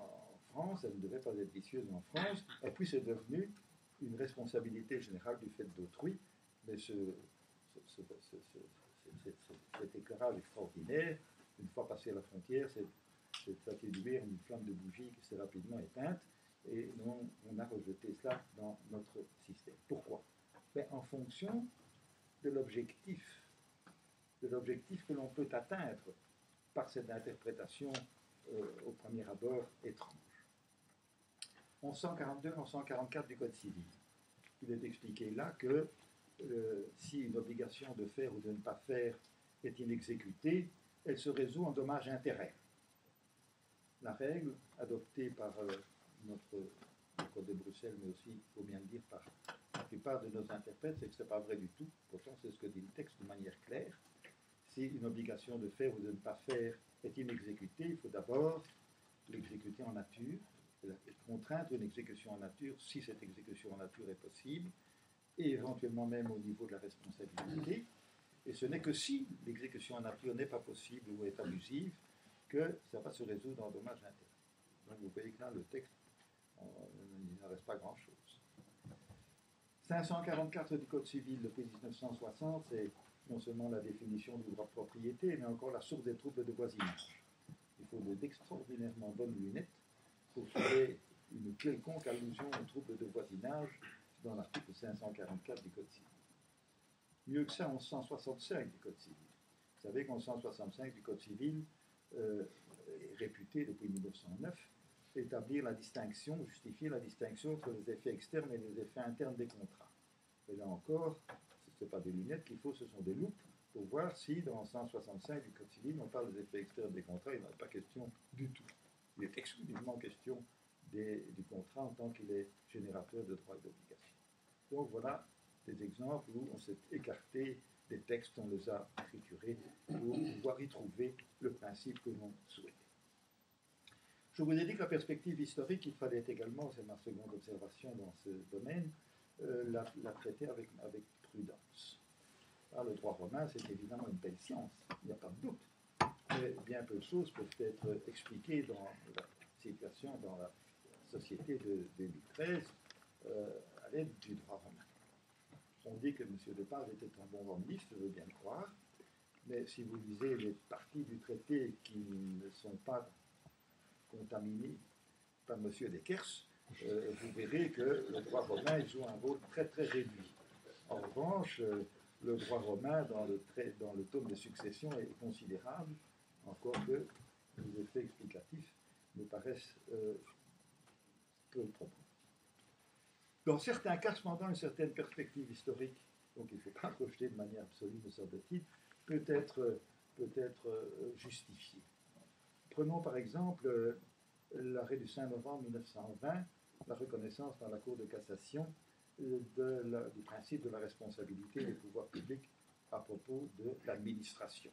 France, elle ne devait pas être vicieuse en France, et puis c'est devenu une responsabilité générale du fait d'autrui, mais cet éclairage extraordinaire, une fois passé la frontière, c'est atténué en une flamme de bougie qui s'est rapidement éteinte, et on a rejeté cela dans notre système. Pourquoi? En fonction de l'objectif que l'on peut atteindre par cette interprétation au premier abord étrange. En 142, en 144 du Code civil, il est expliqué là que si une obligation de faire ou de ne pas faire est inexécutée, elle se résout en dommages-intérêts. La règle adoptée par notre Code de Bruxelles, mais aussi, il faut bien le dire, par la plupart de nos interprètes, c'est que ce n'est pas vrai du tout. Pourtant, c'est ce que dit le texte de manière claire. Si une obligation de faire ou de ne pas faire est inexécutée, il faut d'abord l'exécuter en nature, et contraindre une exécution en nature, si cette exécution en nature est possible, et éventuellement même au niveau de la responsabilité. Et ce n'est que si l'exécution en nature n'est pas possible ou est abusive que ça va se résoudre en dommages-intérêts. Donc vous voyez que là, le texte, il n'en reste pas grand-chose. 544 du Code civil depuis 1960, c'est non seulement la définition du droit de propriété, mais encore la source des troubles de voisinage. Il faut d'extraordinairement bonnes lunettes pour trouver une quelconque allusion aux troubles de voisinage dans l'article 544 du Code civil. Mieux que ça, en 165 du Code civil. Vous savez qu'en 165 du Code civil est réputé depuis 1909 établir la distinction, justifier la distinction entre les effets externes et les effets internes des contrats. Et là encore, ce n'est pas des lunettes qu'il faut, ce sont des loupes pour voir si dans 165 du Code civil, on parle des effets externes des contrats, il n'y en a pas question du tout. Il est exclusivement question du contrat en tant qu'il est générateur de droits et d'obligations. Donc voilà des exemples où on s'est écarté des textes, on les a triturés pour pouvoir y trouver le principe que l'on souhaitait. Je vous ai dit que la perspective historique, il fallait également, c'est ma seconde observation dans ce domaine, la traiter avec prudence. Alors, le droit romain, c'est évidemment une belle science, il n'y a pas de doute. Mais bien peu de choses peuvent être expliquées dans la situation, dans la société de 2013, à l'aide du droit romain. On dit que M. Lepage était un bon romaniste, je veux bien le croire, mais si vous lisez les parties du traité qui ne sont pas contaminées par M. Dekers, vous verrez que le droit romain joue un rôle très très réduit. En revanche, le droit romain dans le tome de succession est considérable, encore que les effets explicatifs me paraissent peu probants. Dans certains cas, cependant, une certaine perspective historique, donc il ne faut pas rejeter de manière absolue, me semble-t-il, peut être justifiée. Prenons par exemple l'arrêt du 5 novembre 1920, la reconnaissance par la Cour de cassation du principe de la responsabilité des pouvoirs publics à propos de l'administration.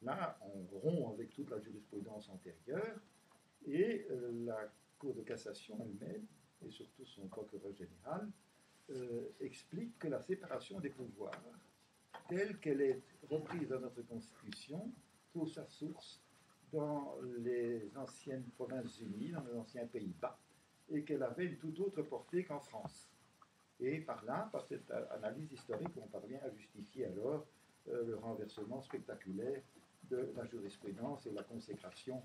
Là, on rompt avec toute la jurisprudence antérieure et la Cour de cassation elle-même, et surtout son procureur général, explique que la séparation des pouvoirs, telle qu'elle est reprise dans notre Constitution, trouve sa source dans les anciennes provinces unies, dans les anciens Pays-Bas, et qu'elle avait une toute autre portée qu'en France. Et par là, par cette analyse historique, on parvient à justifier alors le renversement spectaculaire de la jurisprudence et la consécration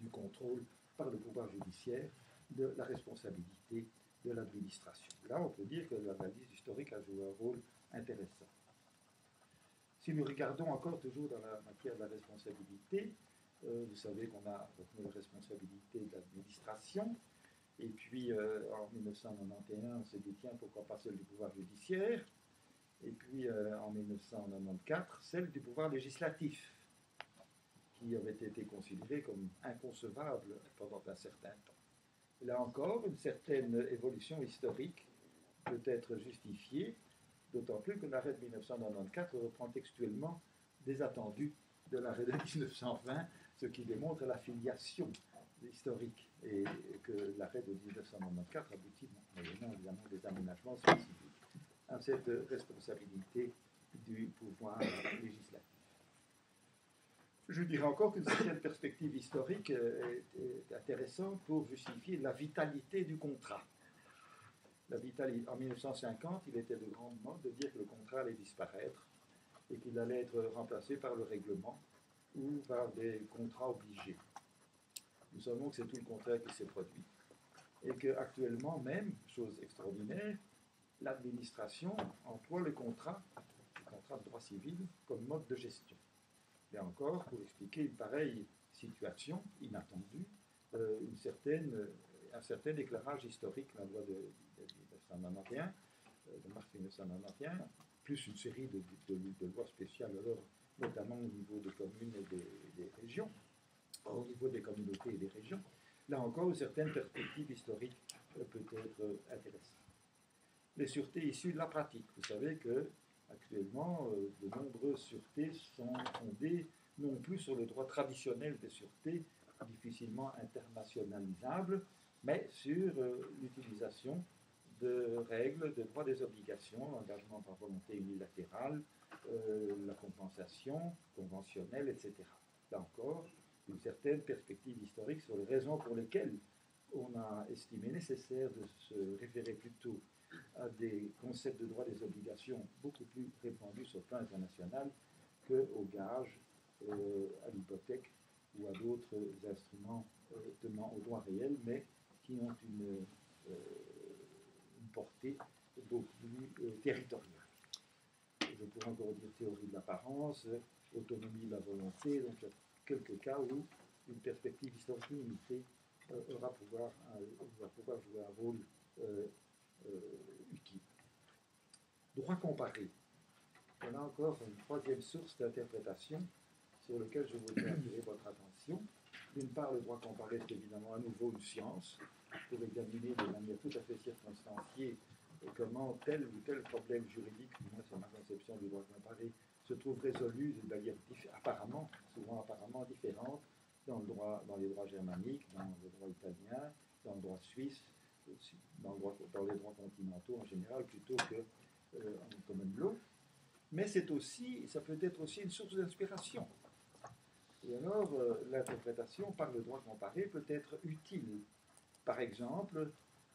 du contrôle par le pouvoir judiciaire de la responsabilité de l'administration. Là, on peut dire que l'analyse historique a joué un rôle intéressant. Si nous regardons encore toujours dans la matière de la responsabilité, vous savez qu'on a retenu la responsabilité de l'administration, et puis en 1991, on s'est dit, tiens, pourquoi pas celle du pouvoir judiciaire, et puis en 1994, celle du pouvoir législatif, qui avait été considérée comme inconcevable pendant un certain temps. Et là encore, une certaine évolution historique peut être justifiée, d'autant plus que l'arrêt de 1994 reprend textuellement des attendus de l'arrêt de 1920, ce qui démontre la filiation historique et que l'arrêt de 1994 aboutit, moyennant évidemment des aménagements spécifiques, à cette responsabilité du pouvoir législatif. Je dirais encore qu'une certaine perspective historique est intéressante pour justifier la vitalité du contrat. En 1950, il était de grande mode de dire que le contrat allait disparaître et qu'il allait être remplacé par le règlement ou par des contrats obligés. Nous savons que c'est tout le contraire qui s'est produit et qu'actuellement même, chose extraordinaire, l'administration emploie le contrat de droit civil comme mode de gestion. Là encore, pour expliquer une pareille situation inattendue, un certain éclairage historique, la loi de 1991, de mars 1991, plus une série de lois spéciales, alors, notamment au niveau des communes et des régions, au niveau des communautés et des régions. Là encore, une certaine perspective historique peut être intéressante. Les sûretés issues de la pratique. Vous savez que actuellement, de nombreuses sûretés sont fondées non plus sur le droit traditionnel des sûretés, difficilement internationalisables, mais sur l'utilisation de règles, de droits des obligations, l'engagement par volonté unilatérale, la compensation conventionnelle, etc. Là encore, une certaine perspective historique sur les raisons pour lesquelles on a estimé nécessaire de se référer plutôt à des concepts de droit des obligations beaucoup plus répandus sur le plan international qu'au gage, à l'hypothèque ou à d'autres instruments tenant au droit réel, mais qui ont une portée beaucoup plus territoriale. Je pourrais encore dire théorie de l'apparence, autonomie de la volonté, donc il y a quelques cas où une perspective historique limitée va pouvoir jouer un rôle utile. Droit comparé. Voilà encore une troisième source d'interprétation sur laquelle je voudrais attirer votre attention. D'une part, le droit comparé est évidemment à nouveau une science pour examiner de manière tout à fait circonstanciée comment tel ou tel problème juridique, moi c'est ma conception du droit comparé, se trouve résolu d'une manière souvent apparemment différente dans les droits germaniques, dans le droit italien, dans le droit suisse, dans les droits continentaux en général, plutôt que en common law. Mais ça peut être aussi une source d'inspiration. Et alors, l'interprétation par le droit comparé peut être utile. Par exemple,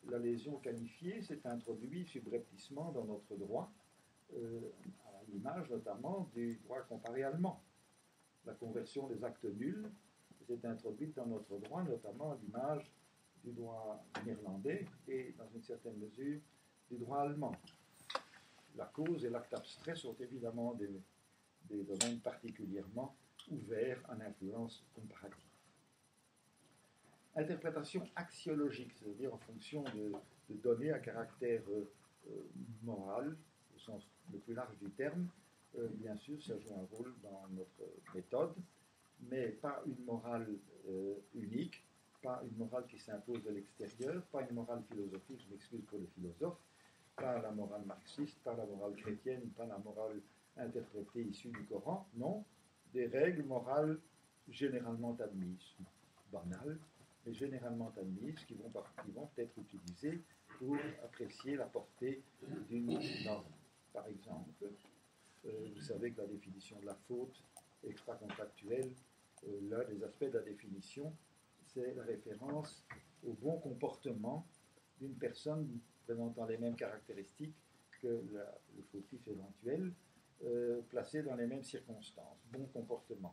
la lésion qualifiée s'est introduite subrepticement dans notre droit, à l'image notamment du droit comparé allemand. La conversion des actes nuls s'est introduite dans notre droit, notamment à l'image du droit néerlandais et, dans une certaine mesure, du droit allemand. La cause et l'acte abstrait sont évidemment des domaines particulièrement ouverts à l'influence comparative. Interprétation axiologique, c'est-à-dire en fonction de données à caractère moral, au sens le plus large du terme, bien sûr, ça joue un rôle dans notre méthode, mais pas une morale unique, pas une morale qui s'impose de l'extérieur, pas une morale philosophique, je m'excuse pour les philosophes, pas la morale marxiste, pas la morale chrétienne, pas la morale interprétée issue du Coran, non, des règles morales généralement admises, banales, mais généralement admises, qui vont être utilisées pour apprécier la portée d'une norme. Par exemple, vous savez que la définition de la faute extra-contractuelle, l'un des aspects de la définition, c'est la référence au bon comportement d'une personne présentant les mêmes caractéristiques que le fautif éventuel, placé dans les mêmes circonstances. Bon comportement.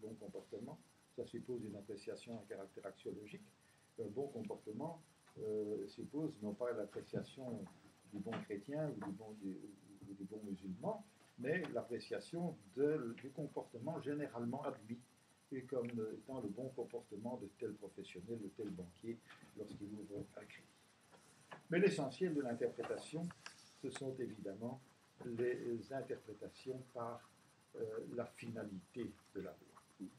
Bon comportement, ça suppose une appréciation à caractère axiologique. Bon comportement suppose non pas l'appréciation du bon chrétien ou du bon musulman, mais l'appréciation du comportement généralement admis et comme étant le bon comportement de tel professionnel, de tel banquier lorsqu'il ouvre un crédit. Mais l'essentiel de l'interprétation, ce sont évidemment les interprétations par la finalité de la loi.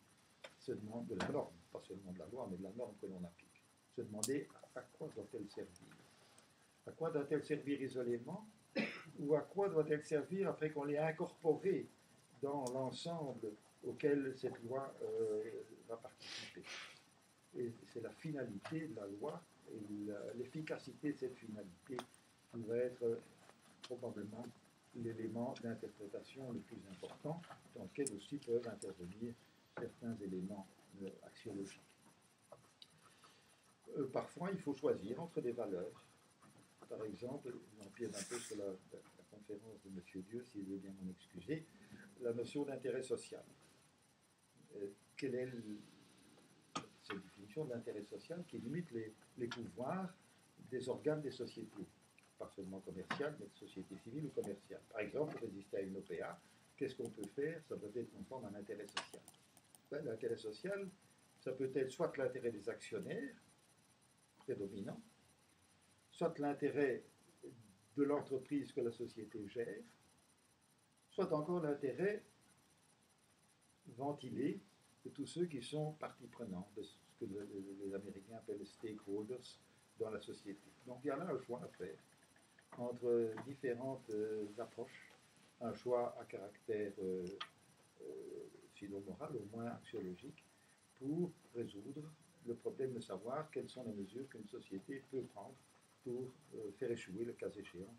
Se demander de la norme, pas seulement de la loi, mais de la norme que l'on applique. Se demander à quoi doit-elle servir. À quoi doit-elle servir isolément, ou à quoi doit-elle servir après qu'on l'ait incorporée dans l'ensemble auquel cette loi va participer. Et c'est la finalité de la loi et l'efficacité de cette finalité qui va être probablement l'élément d'interprétation le plus important, dans lequel aussi peuvent intervenir certains éléments axiologiques. Parfois, il faut choisir entre des valeurs. Par exemple, j'empiète un peu sur la conférence de M. Dieu, s'il veut bien m'en excuser, la notion d'intérêt social. Quelle est cette définition de l'intérêt social qui limite les pouvoirs des organes des sociétés, pas seulement commerciales, mais de sociétés civiles ou commerciales. Par exemple, pour résister à une OPA, qu'est-ce qu'on peut faire? Ça peut être conforme à l'intérêt social. L'intérêt social, ça peut être soit l'intérêt des actionnaires, prédominant, soit l'intérêt de l'entreprise que la société gère, soit encore l'intérêt ventilé de tous ceux qui sont partie prenante, de ce que les Américains appellent les stakeholders dans la société. Donc il y a là un choix à faire entre différentes approches, un choix à caractère sinon moral, au moins axiologique, pour résoudre le problème de savoir quelles sont les mesures qu'une société peut prendre pour faire échouer, le cas échéant,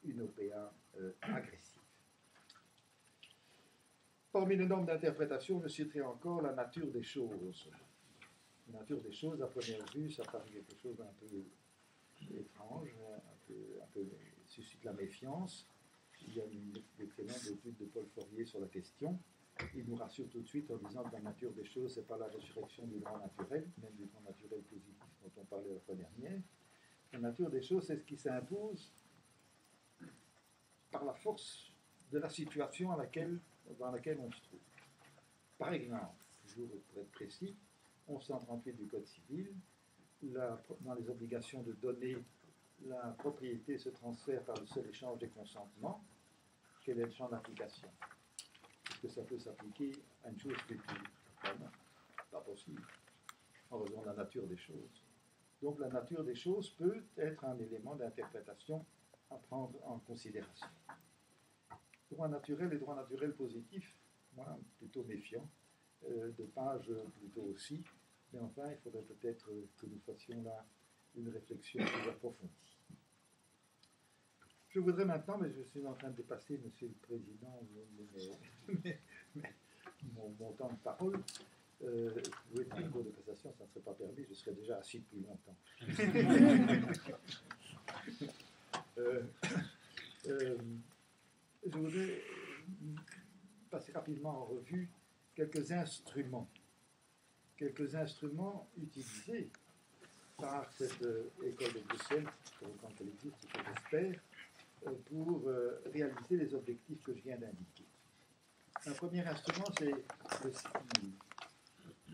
une OPA agressive. Parmi les normes d'interprétation, je citerai encore la nature des choses. La nature des choses, à première vue, ça paraît quelque chose d'un peu étrange, un peu suscite la méfiance. Il y a une excellente étude de Paul Fourier sur la question. Il nous rassure tout de suite en disant que la nature des choses, ce n'est pas la résurrection du droit naturel, même du droit naturel positif dont on parlait la fois dernière. La nature des choses, c'est ce qui s'impose par la force de la situation dans laquelle on se trouve. Par exemple, toujours pour être précis, 1138 du Code civil, dans les obligations de donner, la propriété se transfère par le seul échange des consentements. quel est le champ d'application? Est-ce que ça peut s'appliquer à une chose future? Ben non, pas possible, en raison de la nature des choses. Donc la nature des choses peut être un élément d'interprétation à prendre en considération. Droit naturel et droit naturel positif, moi, plutôt méfiant, de Page plutôt aussi, mais enfin, il faudrait peut-être que nous fassions là une réflexion plus approfondie. Je voudrais maintenant, mais je suis en train de dépasser, Monsieur le Président, mon temps de parole. Oui, dans le cours de cassation, ça ne serait pas permis, je serais déjà assis depuis longtemps. Je voudrais passer rapidement en revue quelques instruments utilisés par cette école de Bruxelles, tant qu'elle existe, je l'espère, pour réaliser les objectifs que je viens d'indiquer. Un premier instrument, c'est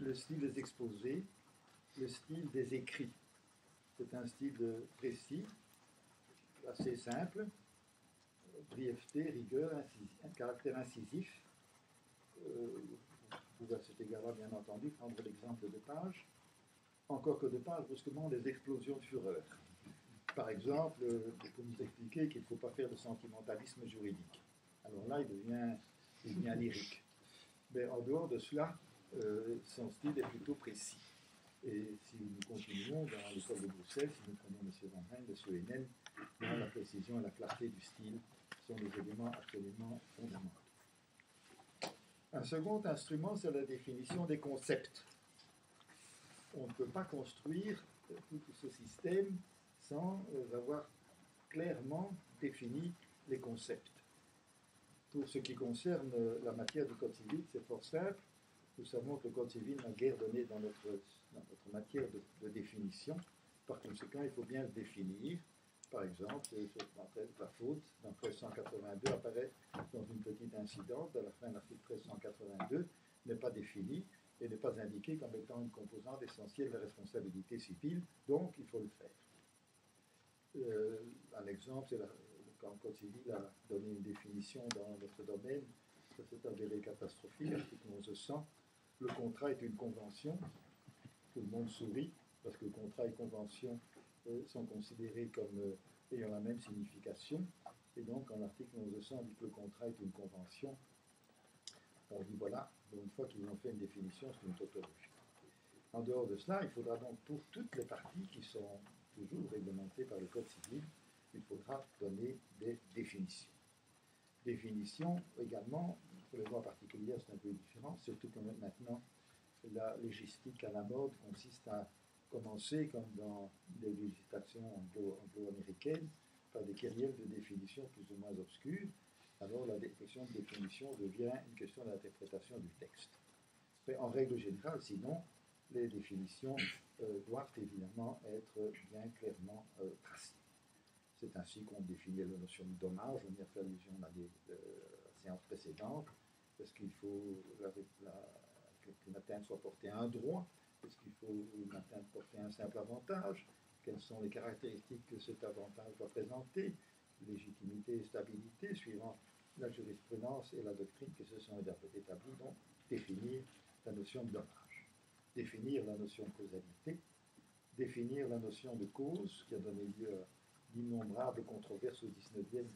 le style des exposés, le style des écrits. C'est un style précis, assez simple, brièveté, rigueur, un caractère incisif. Vous pouvez à cet égard-là, bien entendu, prendre l'exemple de Page, encore que de Page, brusquement, des explosions de fureur. Par exemple, il faut nous expliquer qu'il ne faut pas faire de sentimentalisme juridique. Alors là, il devient lyrique. Mais en dehors de cela, son style est plutôt précis. Et si nous continuons dans l'école de Bruxelles, si nous prenons M. Van Heijn, M. Hennen, la précision et la clarté du style sont des éléments absolument fondamentaux. Un second instrument, c'est la définition des concepts. On ne peut pas construire tout ce système sans avoir clairement défini les concepts. Pour ce qui concerne la matière du Code civil, c'est fort simple. Nous savons que le Code civil n'a guère donné dans notre matière de définition. Par conséquent, il faut bien le définir. Par exemple, la faute, dans 1382, apparaît dans une petite incidente, à la fin de l'article 1382, n'est pas définie et n'est pas indiquée comme étant une composante essentielle de la responsabilité civile, donc il faut le faire. Un exemple, c'est quand le Code civil a donné une définition dans notre domaine, ça s'est avéré catastrophique, article 1100, le contrat est une convention, tout le monde sourit, parce que le contrat et convention sont considérés comme ayant la même signification, et donc en l'article 1100, on dit que le contrat est une convention, on dit voilà, une fois qu'ils ont fait une définition, c'est une tautologie. En dehors de cela, il faudra donc pour toutes les parties qui sont toujours réglementées par le Code civil, il faudra donner des définitions. Définition également, pour les lois particulières, c'est un peu différent, surtout que maintenant, la légistique à la mode consiste à commencer, comme dans les législations anglo-américaines, par des querelles de définition plus ou moins obscures. Alors la question de définition devient une question d'interprétation du texte. Mais en règle générale, sinon, les définitions doivent évidemment être bien clairement tracées. C'est ainsi qu'on définit la notion de dommage. On y a fait allusion à des séances précédentes. Est-ce qu'il faut qu'une atteinte soit portée à un droit? Est-ce qu'il faut une atteinte portée à un simple avantage? Quelles sont les caractéristiques que cet avantage doit présenter? Légitimité et stabilité, suivant la jurisprudence et la doctrine qui se sont établies, donc définir la notion de dommage, définir la notion de causalité, définir la notion de cause qui a donné lieu à d'innombrables controverses au XIXe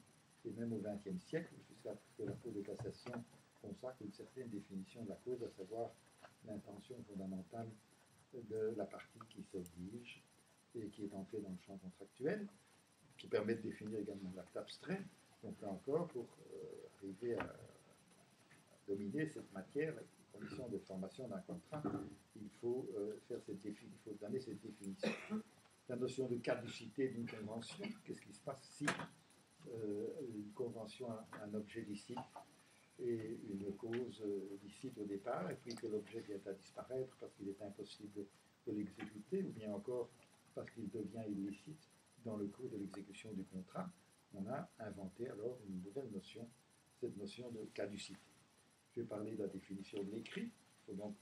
et même au XXe siècle, jusqu'à ce que la Cour de cassation consacre une certaine définition de la cause, à savoir l'intention fondamentale de la partie qui s'oblige et qui est entrée dans le champ contractuel, qui permet de définir également l'acte abstrait. Donc là encore, pour arriver à dominer cette matière, les conditions de formation d'un contrat, il faut donner cette définition. La notion de caducité d'une convention, qu'est-ce qui se passe si une convention a un objet licite et une cause licite au départ, et puis que l'objet vient à disparaître parce qu'il est impossible de l'exécuter, ou bien encore parce qu'il devient illicite dans le cours de l'exécution du contrat, on a inventé alors une nouvelle notion, cette notion de caducité. Je vais parler de la définition de l'écrit. Il faut donc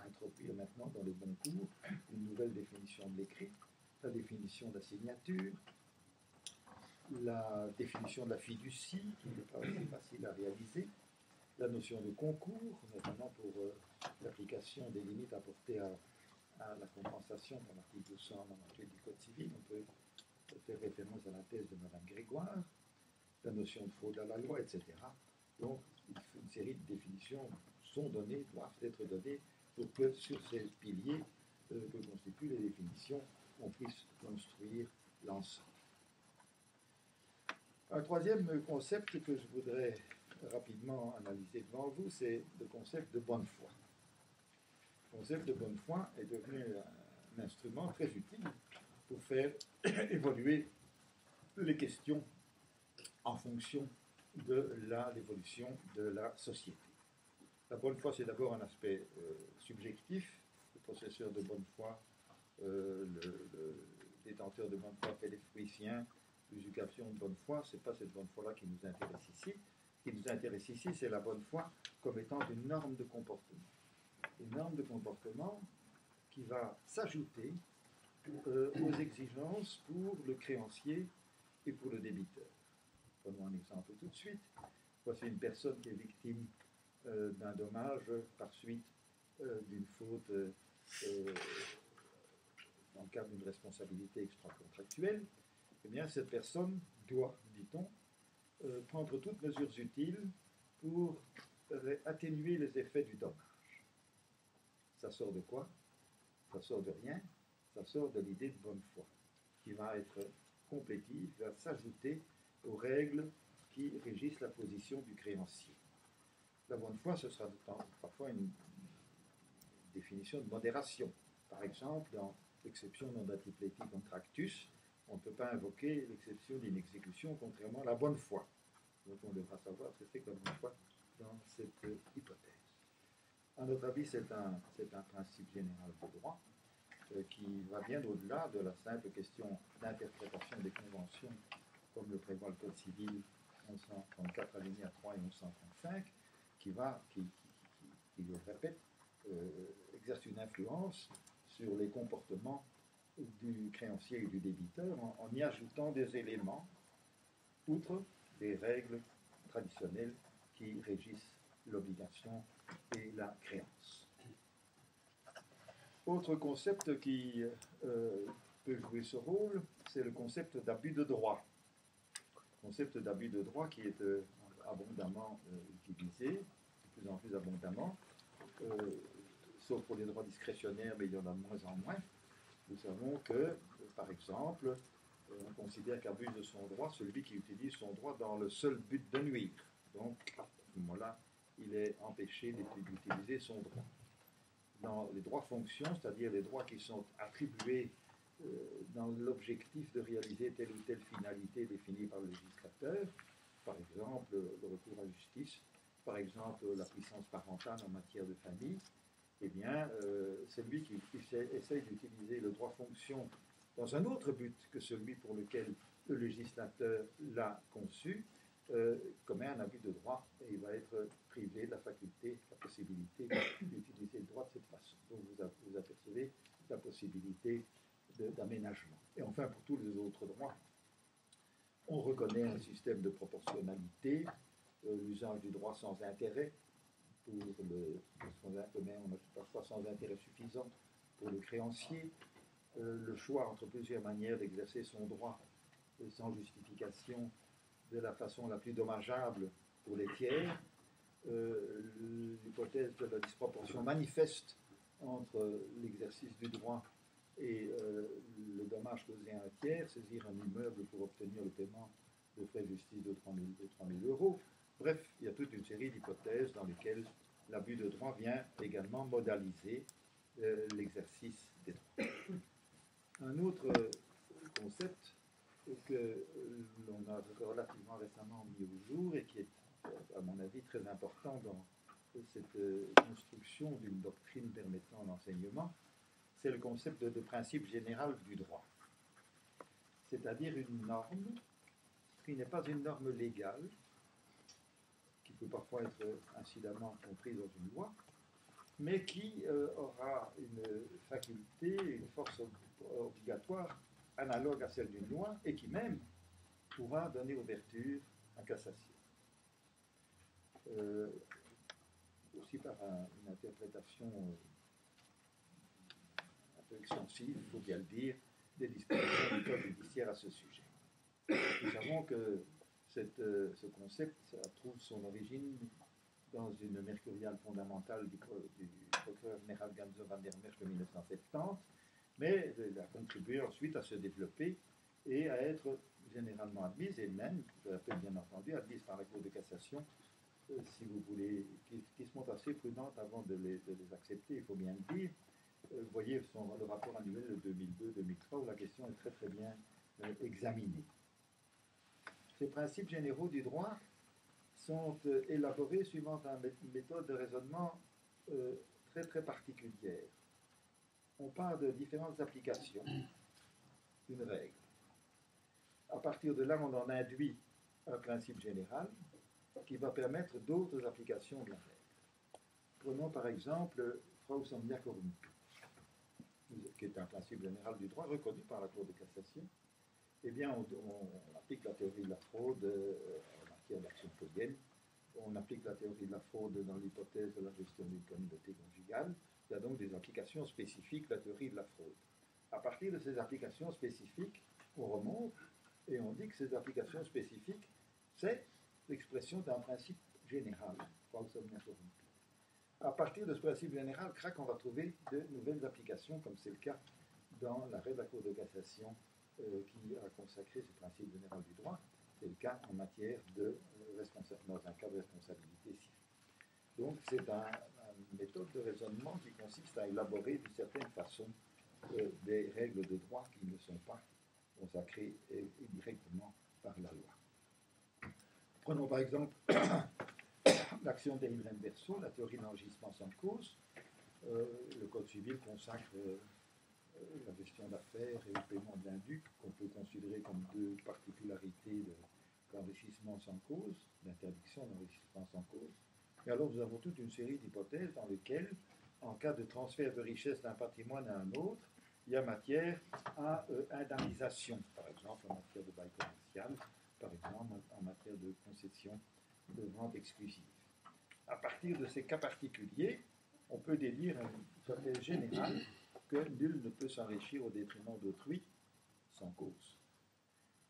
introduire maintenant dans les bons cours une nouvelle définition de l'écrit, la définition de la signature, la définition de la fiducie, qui n'est pas aussi facile à réaliser, la notion de concours, notamment pour l'application des limites apportées à la compensation dans l'article 298 du Code civil. On peut faire référence à la thèse de Mme Grégoire, la notion de fraude à la loi, etc. Donc, une série de définitions sont données, doivent être données, pour que sur ces piliers que constituent les définitions, on puisse construire l'ensemble. Un troisième concept que je voudrais rapidement analyser devant vous, c'est le concept de bonne foi. Le concept de bonne foi est devenu un instrument très utile pour faire évoluer les questions en fonction de l'évolution de la société. La bonne foi, c'est d'abord un aspect subjectif. Le possesseur de bonne foi, le détenteur de bonne foi fait des fruits siens, l'usurpation de bonne foi, ce n'est pas cette bonne foi-là qui nous intéresse ici. Ce qui nous intéresse ici, c'est la bonne foi comme étant une norme de comportement. Une norme de comportement qui va s'ajouter aux exigences pour le créancier et pour le débiteur. Prenons un exemple tout de suite. Voici une personne qui est victime d'un dommage par suite d'une faute dans le cadre d'une responsabilité extra-contractuelle. Eh bien, cette personne doit, dit-on, prendre toutes mesures utiles pour atténuer les effets du dommage. Ça sort de quoi? Ça sort de rien, ça sort de l'idée de bonne foi, qui va être complétive, va s'ajouter aux règles qui régissent la position du créancier. La bonne foi, ce sera parfois une définition de modération. Par exemple, dans l'exception non datipleti contractus, on ne peut pas invoquer l'exception d'inexécution contrairement à la bonne foi. Donc on devra savoir ce que c'est que la bonne foi dans cette hypothèse. À notre avis, c'est un principe général de droit qui va bien au-delà de la simple question d'interprétation des conventions, comme le prévoit le Code civil 1134 alinéa 3 et 1135, qui, je le répète, exerce une influence sur les comportements du créancier et du débiteur en y ajoutant des éléments, outre les règles traditionnelles qui régissent l'obligation et la créance. Autre concept qui peut jouer ce rôle, c'est le concept d'abus de droit. Le concept d'abus de droit qui est abondamment utilisé, de plus en plus abondamment, sauf pour les droits discrétionnaires, mais il y en a de moins en moins. Nous savons que, par exemple, on considère qu'abuse de son droit celui qui utilise son droit dans le seul but de nuire. Donc, à ce moment-là, il est empêché d'utiliser son droit. Dans les droits fonctions, c'est-à-dire les droits qui sont attribués dans l'objectif de réaliser telle ou telle finalité définie par le législateur, par exemple le recours à la justice, par exemple la puissance parentale en matière de famille, eh bien, celui qui essaye d'utiliser le droit fonction dans un autre but que celui pour lequel le législateur l'a conçu, commet un abus de droit et il va être privé de la faculté, la possibilité d'utiliser le droit de cette façon. Donc vous apercevez la possibilité d'aménagement. Et enfin, pour tous les autres droits, on reconnaît un système de proportionnalité, l'usage du droit sans intérêt, on a parfois sans intérêt suffisant pour le créancier, le choix entre plusieurs manières d'exercer son droit sans justification de la façon la plus dommageable pour les tiers, l'hypothèse de la disproportion manifeste entre l'exercice du droit et le dommage causé à un tiers, saisir un immeuble pour obtenir le paiement de frais de justice de 3 000 euros. Bref, il y a toute une série d'hypothèses dans lesquelles l'abus de droit vient également modaliser l'exercice des droits. Un autre concept que l'on a relativement récemment mis au jour et qui est, à mon avis, très important dans cette construction d'une doctrine permettant l'enseignement, c'est le concept de principe général du droit. C'est-à-dire une norme qui n'est pas une norme légale, qui peut parfois être incidemment comprise dans une loi, mais qui aura une faculté, une force obligatoire analogue à celle d'une loi, et qui même pourra donner ouverture à cassation. Aussi par une interprétation un peu extensive, il faut bien le dire, des dispositions du code judiciaire à ce sujet. Nous savons que ce concept trouve son origine dans une mercuriale fondamentale du procureur Merab Ganzo van der Merch de 1970, mais elle a contribué ensuite à se développer et à être généralement admise, et même, je l'appelle bien entendu, admise par la Cour de cassation, si vous voulez, qui se montre assez prudente avant de les accepter, il faut bien le dire. Vous voyez le rapport annuel de 2002-2003 où la question est très très bien examinée. Ces principes généraux du droit sont élaborés suivant une méthode de raisonnement très très particulière. On parle de différentes applications d'une règle. À partir de là, on en induit un principe général qui va permettre d'autres applications de la règle. Prenons par exemple Fraus omnia corruptum, qui est un principe général du droit reconnu par la Cour de cassation. Eh bien, on applique la théorie de la fraude en matière d'action codienne. On applique la théorie de la fraude dans l'hypothèse de la gestion d'une communauté conjugale. Il y a donc des applications spécifiques de la théorie de la fraude. À partir de ces applications spécifiques, on remonte et on dit que ces applications spécifiques, c'est l'expression d'un principe général. À partir de ce principe général, on va trouver de nouvelles applications, comme c'est le cas dans l'arrêt de la Cour de cassation qui a consacré ce principe général du droit. C'est le cas en matière de dans un cas de responsabilité civile. Donc c'est une méthode de raisonnement qui consiste à élaborer d'une certaine façon des règles de droit qui ne sont pas consacrées directement par la loi. Prenons par exemple l'action d'Emile Verso, la théorie de l'enregistrement sans cause. Le Code civil consacre la gestion d'affaires et le paiement de l'indu, qu'on peut considérer comme deux particularités de l'enrichissement sans cause, l'interdiction d'enrichissement sans cause. Et alors nous avons toute une série d'hypothèses dans lesquelles, en cas de transfert de richesse d'un patrimoine à un autre, il y a matière à indemnisation, par exemple en matière de bail commercial, par exemple en matière de concession de vente exclusive. À partir de ces cas particuliers, on peut déduire une hypothèse générale que nul ne peut s'enrichir au détriment d'autrui sans cause.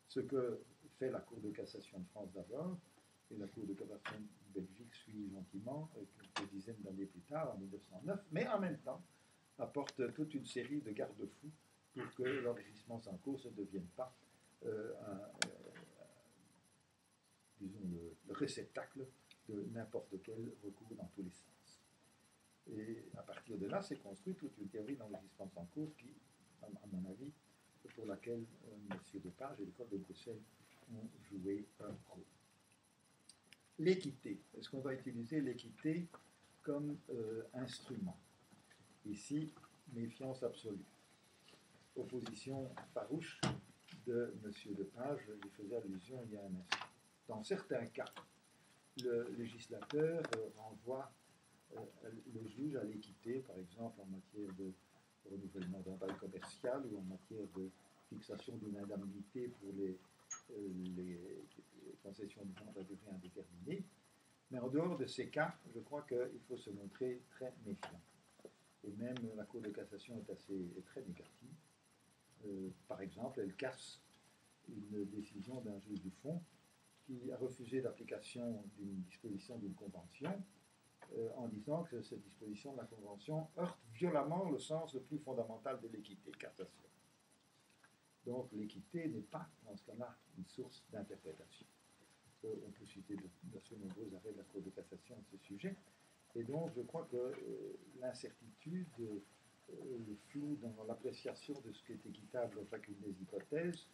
Ce que fait la Cour de cassation de France d'abord, et la Cour de cassation de Belgique suit gentiment, quelques dizaines d'années plus tard, en 1909, mais en même temps apporte toute une série de garde-fous pour que l'enrichissement sans cause ne devienne pas disons, le réceptacle de n'importe quel recours dans tous les sens. Et à partir de là, s'est construite toute une théorie d'enrichissement sans cause qui, à mon avis, pour laquelle M. Depage et l'école de Bruxelles ont joué un rôle. L'équité. Est-ce qu'on va utiliser l'équité comme instrument? Ici, méfiance absolue. Opposition farouche de M. Depage, j'y faisais allusion il y a un instant. Dans certains cas, le législateur renvoie le juge à l'équité, par exemple en matière de renouvellement d'un bail commercial ou en matière de fixation d'une indemnité pour les concessions de vente à durée indéterminée. Mais en dehors de ces cas, je crois qu'il faut se montrer très méfiant. Et même la Cour de cassation est très négative. Par exemple, elle casse une décision d'un juge du fond qui a refusé l'application d'une disposition d'une convention en disant que cette disposition de la convention heurte violemment le sens le plus fondamental de l'équité, cassation. Donc l'équité n'est pas, dans ce cas-là, une source d'interprétation. On peut citer d'assez nombreux arrêts de la Cour de cassation à ce sujet. Et donc je crois que l'incertitude, le flou dans l'appréciation de ce qui est équitable dans chacune des hypothèses,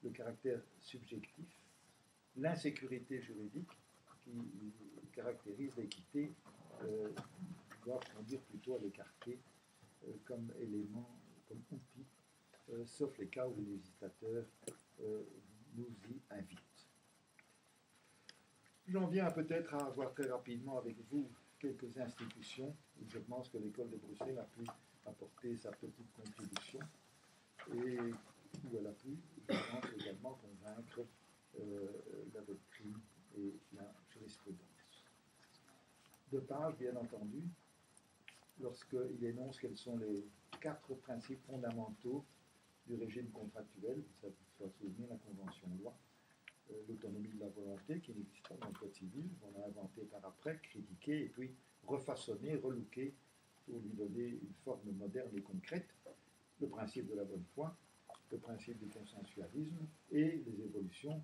le caractère subjectif, l'insécurité juridique qui caractérise l'équité doivent conduire plutôt à l'écarter comme élément, comme outil, sauf les cas où le législateur nous y invite. J'en viens peut-être à voir très rapidement avec vous quelques institutions où je pense que l'école de Bruxelles a pu apporter sa petite contribution et où elle a pu, je pense, également convaincre la doctrine et la jurisprudence. Lepage, bien entendu, lorsqu'il énonce quels sont les 4 principes fondamentaux du régime contractuel, ça vous souvenir la Convention de loi, l'autonomie de la volonté qui n'existe pas dans le Code civil, on l'a inventé par après, critiqué et puis refaçonné, relooké pour lui donner une forme moderne et concrète, le principe de la bonne foi, le principe du consensualisme et les évolutions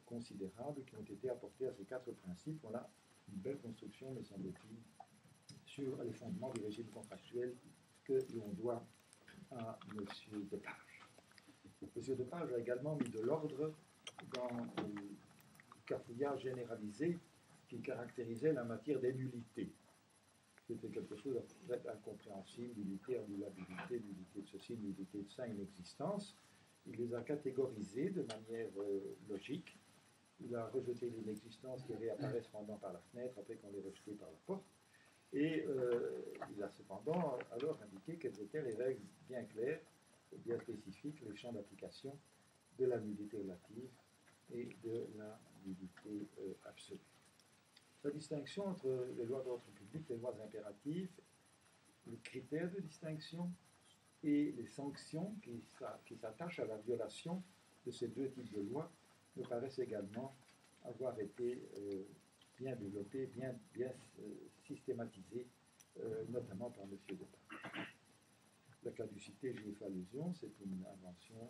considérables qui ont été apportées à ces 4 principes. Voilà une belle construction, me semble-t-il, sur les fondements du régime contractuel que l'on doit à M. Lepage. M. Lepage a également mis de l'ordre dans le cafouillage généralisé qui caractérisait la matière des nullités. C'était quelque chose d'incompréhensible, nullité, annulabilité, nullité de ceci, nullité de ça, inexistence. Il les a catégorisées de manière logique. Il a rejeté l'inexistence qui réapparaît cependant par la fenêtre après qu'on les rejeté par la porte. Et il a cependant alors indiqué quelles étaient les règles bien claires, bien spécifiques, les champs d'application de la nullité relative et de la nullité absolue. La distinction entre les lois d'ordre public, les lois impératives, les critères de distinction et les sanctions qui s'attachent à la violation de ces 2 types de lois me paraissent également avoir été bien développées, bien systématisées, notamment par M. Lepage. La caducité, j'y ai fait allusion, c'est une invention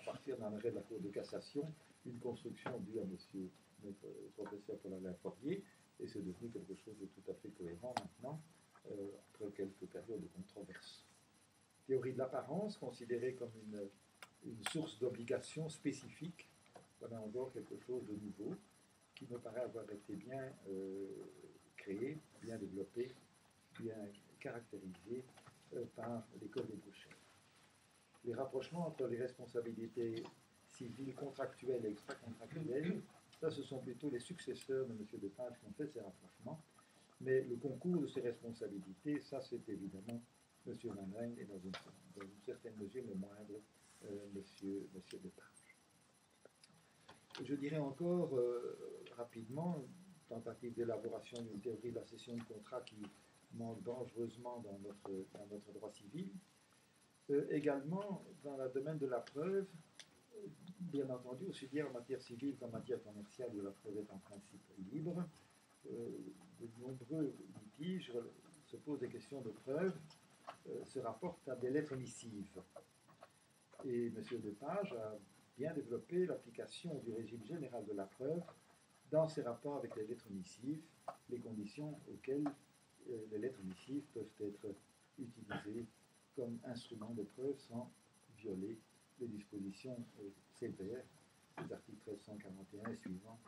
à partir d'un arrêt de la Cour de cassation, une construction due à notre professeur Paul-Alain Fourier, et c'est devenu quelque chose de tout à fait cohérent maintenant, après quelques périodes de controverse. Théorie de l'apparence, considérée comme une source d'obligation spécifique, voilà encore quelque chose de nouveau, qui me paraît avoir été bien créé, bien développé, bien caractérisé par l'école de Bruxelles. Les rapprochements entre les responsabilités civiles, contractuelles et extra-contractuelles, ça ce sont plutôt les successeurs de M. Lepage qui ont fait ces rapprochements, mais le concours de ces responsabilités, ça c'est évidemment M. Van Rijn et dans une certaine mesure le moindre, M. Lepage. Je dirais encore rapidement, tentative d'élaboration d'une théorie de la cession de contrat qui manque dangereusement dans notre droit civil. Également, dans le domaine de la preuve, bien entendu, aussi bien en matière civile qu'en matière commerciale, où la preuve est en principe libre, de nombreux litiges se posent des questions de preuve, se rapportent à des lettres missives. Et M. Lepage a bien développé l'application du régime général de la preuve dans ses rapports avec les lettres missives, les conditions auxquelles les lettres missives peuvent être utilisées comme instrument de preuve sans violer les dispositions sévères des articles 1341 et suivants